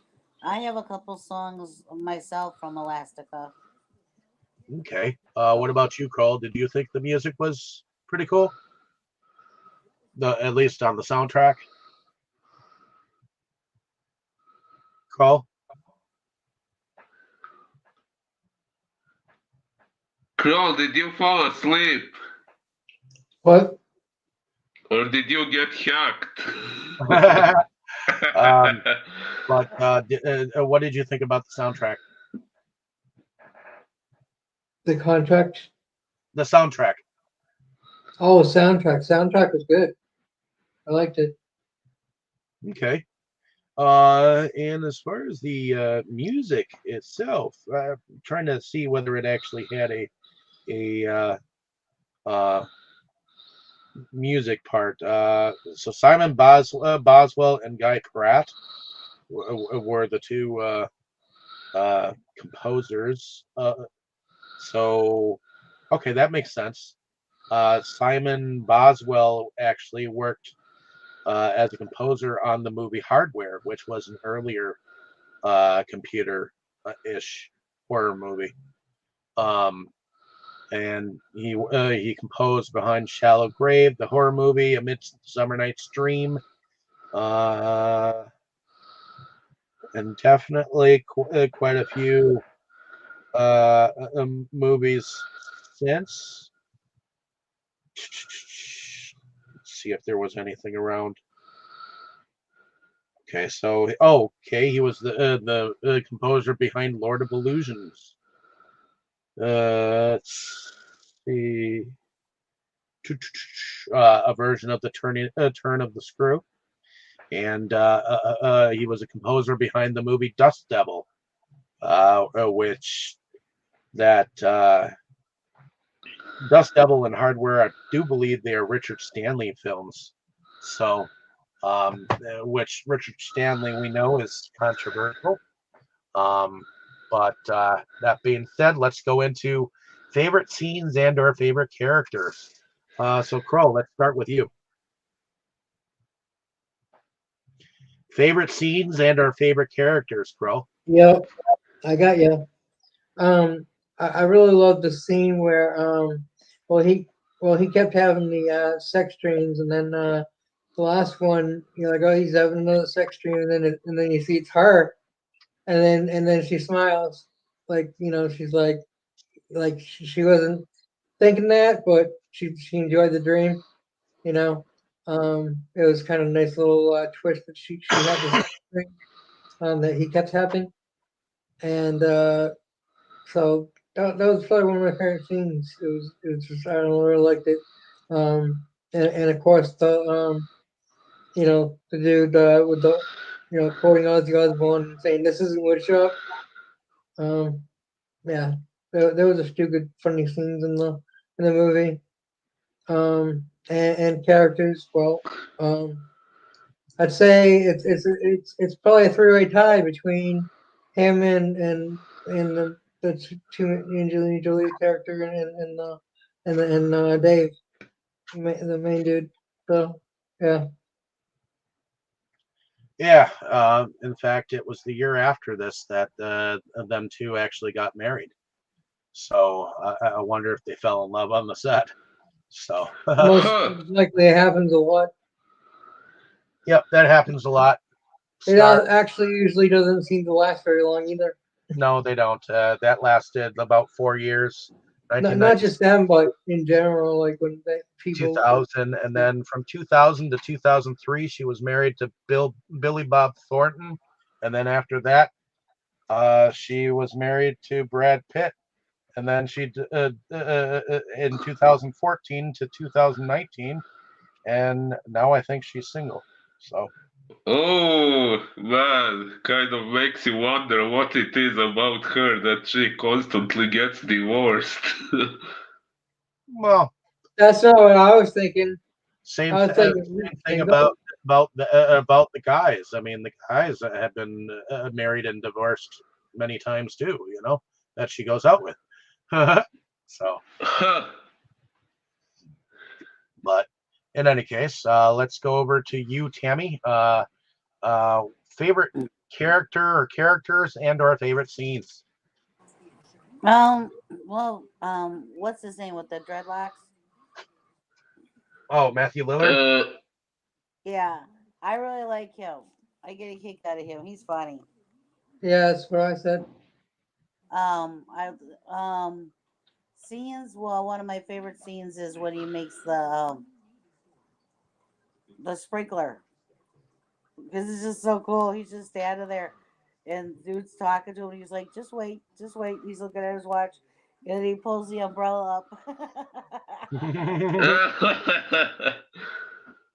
I have a couple songs myself from Elastica. Okay. What about you, Carl? Did you think the music was pretty cool? At least on the soundtrack, Carl. Crow, did you fall asleep? What? Or did you get hacked? um, but what did you think about the soundtrack? The contract? The soundtrack. Oh, soundtrack. Soundtrack was good. I liked it. Okay. And as far as the music itself, trying to see whether it actually had a uh, music part. So Simon Boswell and Guy Pratt were the two composers. So okay, that makes sense. Simon Boswell actually worked as a composer on the movie Hardware, which was an earlier computer-ish horror movie. Um, and he composed behind Shallow Grave, the horror movie, Amidst the Summer Night's Dream, uh, and definitely quite a few movies since. Let's see if there was anything around. Okay, so okay, he was the composer behind Lord of Illusions. Let's see, a version of the Turn of the Screw, and he was a composer behind the movie Dust Devil, which that Dust Devil and Hardware, I do believe they are Richard Stanley films. So, which Richard Stanley we know is controversial. Um, but that being said, let's go into favorite scenes and or favorite characters. So Crow, let's start with you. Favorite scenes and or favorite characters, Crow. Yep, I got you. I really love the scene where well he kept having the sex dreams, and then the last one you're like, oh, he's having another sex dream, and then you see it's her, and then she smiles, like, she's like she wasn't thinking that, but she enjoyed the dream, you know. It was kind of a nice little twist that she had this dream that he kept having, and so that was probably one of my favorite scenes. It was just, I don't know, really liked it. And of course the dude with the quoting Ozzy Osbourne and saying this isn't woodshop. Um, yeah, there was a few good funny scenes in the movie. And characters. Well, I'd say it's probably a three-way tie between him and the two Angelina Jolie character and Dave, the main dude. So yeah, Yeah, in fact, it was the year after this that them two actually got married. So I wonder if they fell in love on the set. So, Huh. most likely it happens a lot. yep, that happens a lot. It Star, actually usually doesn't seem to last very long either. no, they don't. That lasted about 4 years, Not 1990, just them, but in general, like when two people. thousand, and then from 2000 to 2003, she was married to Billy Bob Thornton, and then after that, she was married to Brad Pitt, and then she in 2014 to 2019, and now I think she's single. So Oh man, kind of makes you wonder what it is about her that she constantly gets divorced. well, That's not what I was thinking. I was thinking same thing single. about the guys. I mean, the guys have been married and divorced many times too. You know that she goes out with. So, Huh. but in any case, let's go over to you, Tammy. Favorite character or characters and or favorite scenes. What's his name with the dreadlocks? Oh, Matthew Lillard. Uh, Yeah, I really like him. I get a kick out of him. He's funny. Yeah, that's what I said. I scenes. Well, one of my favorite scenes is when he makes the sprinkler because it's just so cool. He's just standing there, and dude's talking to him. And he's like, "Just wait, just wait." He's looking at his watch, and he pulls the umbrella up.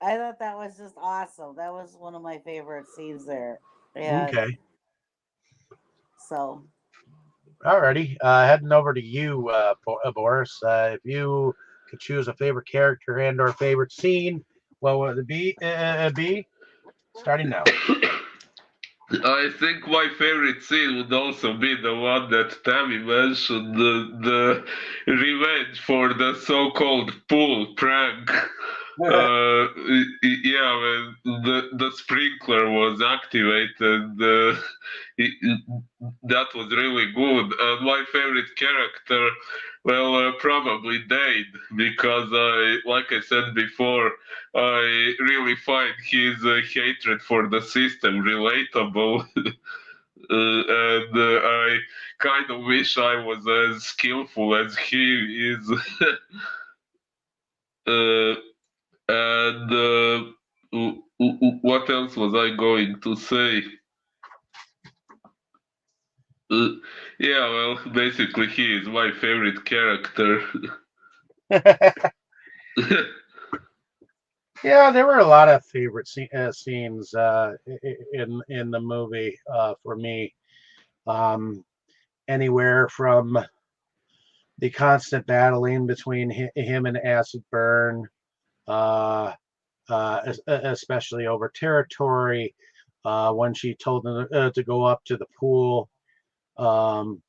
I thought that was just awesome. That was one of my favorite scenes there. Yeah. Okay. So Alrighty. Heading over to you, Boris. If you could choose a favorite character and/or favorite scene, what would it be? Starting now. I think my favorite scene would also be the one that Tammy mentioned, the revenge for the so-called pool prank. Yeah, when the sprinkler was activated, that was really good. And my favorite character, well, probably Dade, because like I said before, I really find his hatred for the system relatable. And I kind of wish I was as skillful as he is. uh, and what else was I going to say? Uh, yeah, well, basically, he is my favorite character. Yeah, there were a lot of favorite scenes in the movie for me. Um, Anywhere from the constant battling between him and Acid Burn, uh, especially over territory. When she told him to go up to the pool, um,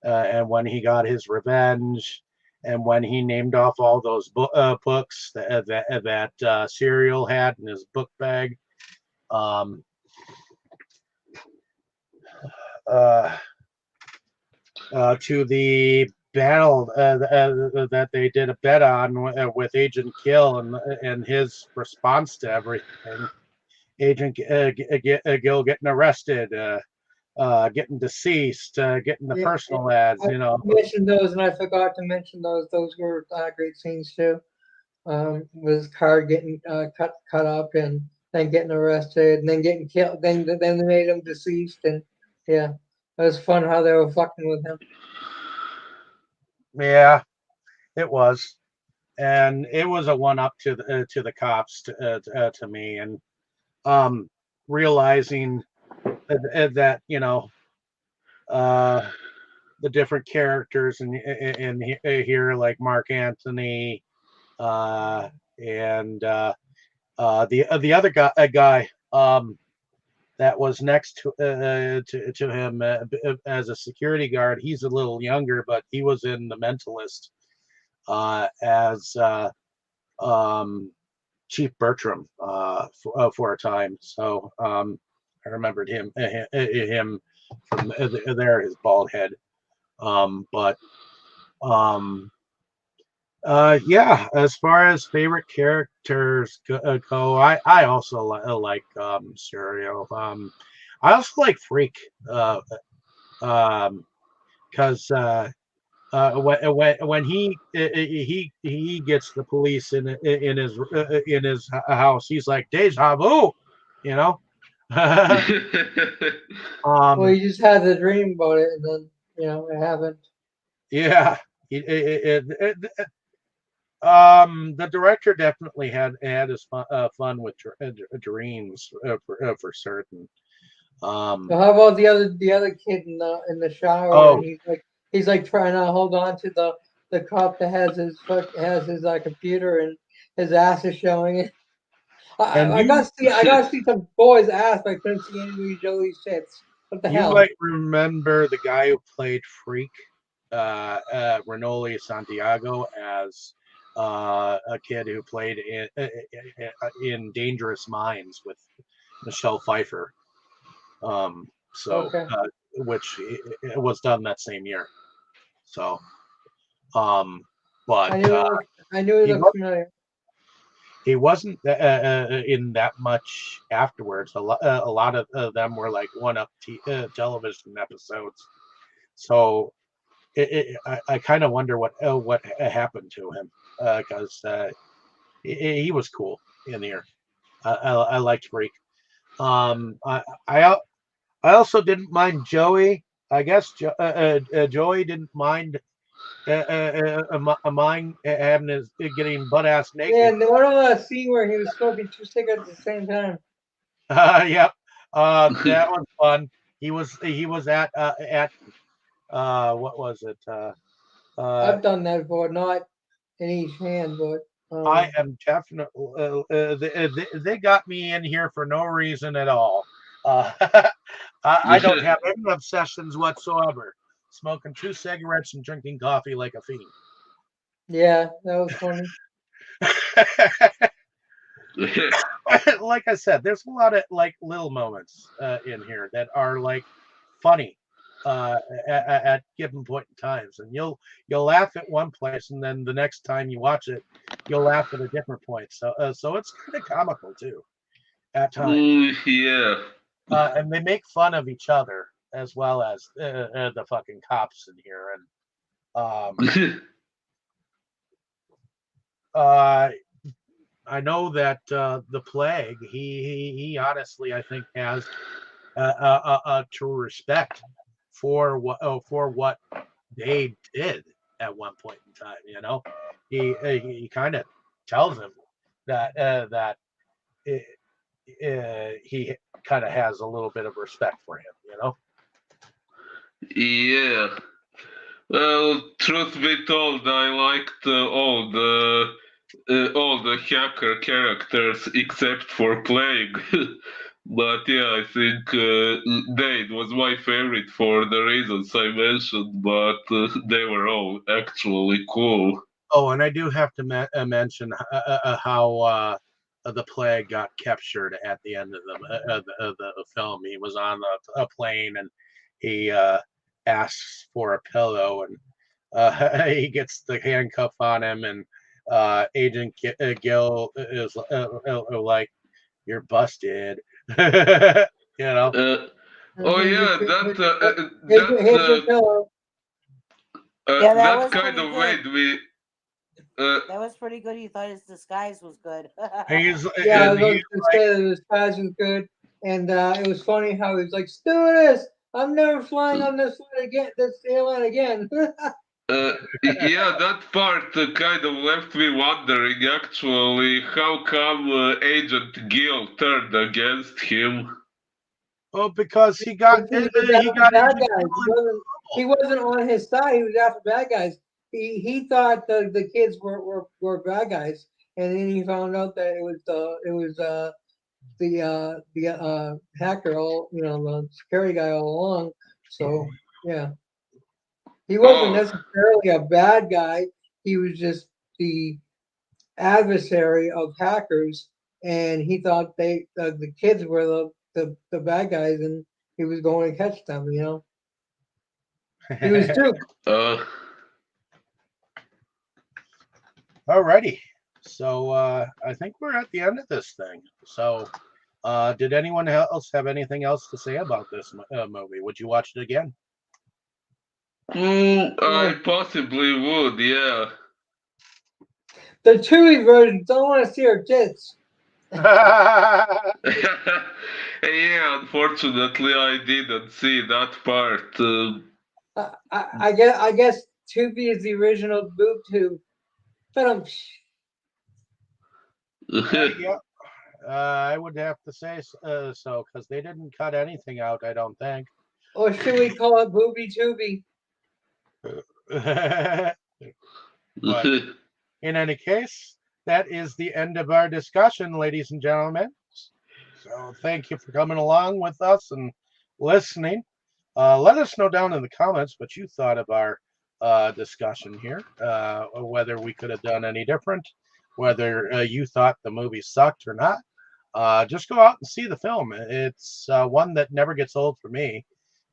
and when he got his revenge, and when he named off all those books that Serial had in his book bag. Um, uh, to the battle that they did a bet on with Agent Kill and his response to everything. Agent Gill getting arrested, getting deceased, getting the Yeah, personal ads, I you know. mentioned those, and I forgot to mention those. Those were great scenes too. With his car getting cut up, and then getting arrested, and then getting killed. Then they made him deceased, and yeah, it was fun how they were fucking with him. Yeah, it was, and it was a one up to the cops to me, and um, realizing that uh, the different characters in here, like Mark Anthony, uh, and the other guy that was next to him as a security guard. He's a little younger, but he was in The Mentalist as um, Chief Bertram for a time. So I remembered him from there, his bald head. But um, yeah, as far as favorite characters go, I also like Serial. I also like Freak, because when he gets the police in his house, he's like deja vu, you know. Well, um, you just had the dream about it, and then it happened. yeah, the director definitely had his fun with dreams for certain. So Um, how about the other kid in the shower, and oh, he's like trying to hold on to the cop that has his computer, and his ass is showing it. and I got to see some boy's ass, but I couldn't see any of Jolie's tits. What the you hell? might remember the guy who played Freak, Renoli Santiago, as a kid who played in Dangerous Minds with Michelle Pfeiffer. So, Okay, which it was done that same year. So, um, but I knew he he looked familiar. he wasn't in that much afterwards. A lot of them were like one-up television episodes. So I kind of wonder what happened to him, because he was cool in here. I liked Freak. I also didn't mind Joey. I guess Joey didn't mind mind having his getting butt ass Yeah, naked. and what about that scene where he was smoking two cigarettes at the same time? Yep. That was fun. He was at what was it? Uh, I've done that before, not in each hand, but I am definitely. They got me in here for no reason at all. I don't have any obsessions whatsoever. Smoking 2 cigarettes and drinking coffee like a fiend. yeah, that was funny. Like I said, there's a lot of like little moments in here that are like funny at given point in times, and you'll laugh at one place, and then the next time you watch it, you'll laugh at a different point. So it's kind of comical too at times, Yeah. and they make fun of each other as well as the fucking cops in here, and uh, I know that the plague. He honestly, I think, has a true respect for what they did at one point in time. He kind of tells him that he kind of has a little bit of respect for him. Yeah. Well, truth be told, I liked all the hacker characters except for Plague. But yeah, I think Dade was my favorite for the reasons I mentioned, but they were all actually cool. Oh, and I do have to mention how the plague got captured at the end of the film. He was on a plane and he asks for a pillow, and he gets the handcuff on him, and Agent Gill is like, "You're busted." you know. Uh, And oh here's your yeah, here's your pillow. Yeah, that that was kind pretty of good. made me. Uh, That was pretty good. He thought his disguise was good. He's Yeah, I and was he's going to say that his class was good, and it was funny how he was like, "Stewardess, I'm never flying on this flight again, this airline again." Uh, yeah, that part kind of left me wondering actually how come Agent Gill turned against him. because he got He was he after got bad Agent guys. Gill in He trouble. wasn't on his side. He was after bad guys. He thought the kids were bad guys, and then he found out that it was the hacker all the security guy all along. So yeah, he wasn't Oh, necessarily a bad guy. He was just the adversary of hackers, and he thought the kids were the bad guys, and he was going to catch them. He was too. uh, Alrighty. So I think we're at the end of this thing. So did anyone else have anything else to say about this movie? Would you watch it again? Yeah. I possibly would, yeah. The Chewy version don't want to see her tits. Yeah, unfortunately, I didn't see that part. I guess Tubi is the original boob tube. But Yeah, I would have to say so because they didn't cut anything out. I don't think. or should we call it booby Tubi? But in any case, that is the end of our discussion, ladies and gentlemen. So thank you for coming along with us and listening. Let us know down in the comments what you thought of our discussion here, whether we could have done any different, whether you thought the movie sucked or not. Just go out and see the film. It's one that never gets old for me,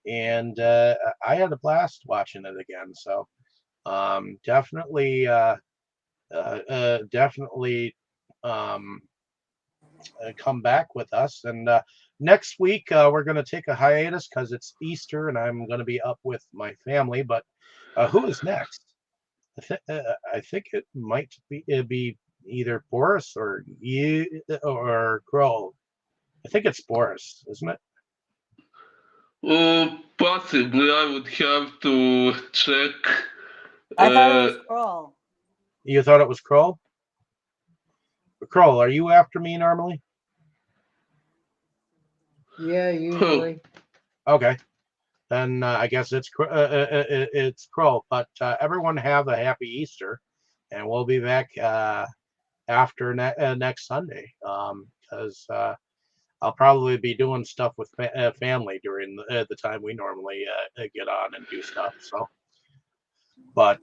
and I had a blast watching it again. So definitely um, come back with us. And next week we're going to take a hiatus because it's Easter, and I'm going to be up with my family. But who is next? I think it might be either Boris or you or Grohl. I think it's Boris, isn't it? Possibly, I would have to check. I thought it Uh, was Kroll. You thought it was Kroll? Kroll, are you after me normally? Yeah, usually. Okay, then I guess it's Crow. But everyone have a happy Easter, and we'll be back after next Sunday. Because I'll probably be doing stuff with family during the time we normally get on and do stuff. So, but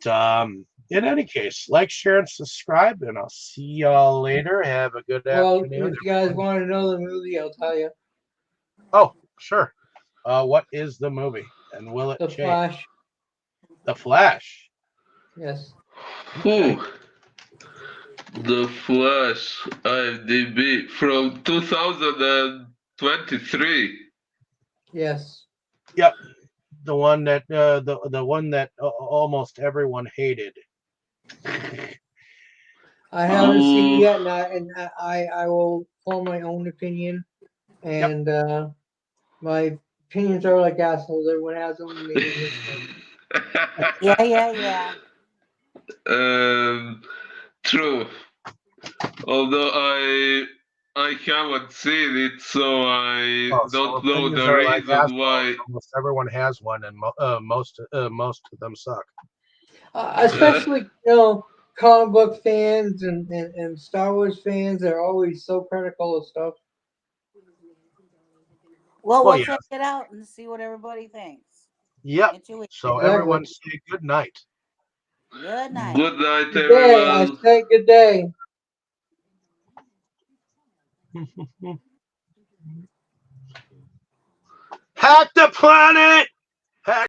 in any case, like, share, and subscribe, and I'll see y'all later. Have a good Well, afternoon, if you guys everyone. want to know the movie, I'll tell you. Oh, sure. What is the movie, and will it The change? Flash. The Flash. Yes. Okay. The Flash IMDb from 2023. Yes. Yep. The one that the one that almost everyone hated. I haven't seen it Oh, yet, and I will form my own opinion. Yep. And my opinions are like assholes. Everyone has them. And they listen. Yeah, yeah, yeah. um, true. Although I haven't seen it, so I Oh, so don't know opinions the are like reason assholes. why. Almost everyone has one, and most of them suck. Uh, Especially comic book fans and Star Wars fans are always so critical of stuff. Well, Well, we'll yeah. check it out and see what everybody thinks. Yep. Intuition. So Exactly. everyone say good night. Good night. good night, Good day. I everyone. say good day. Hack the planet.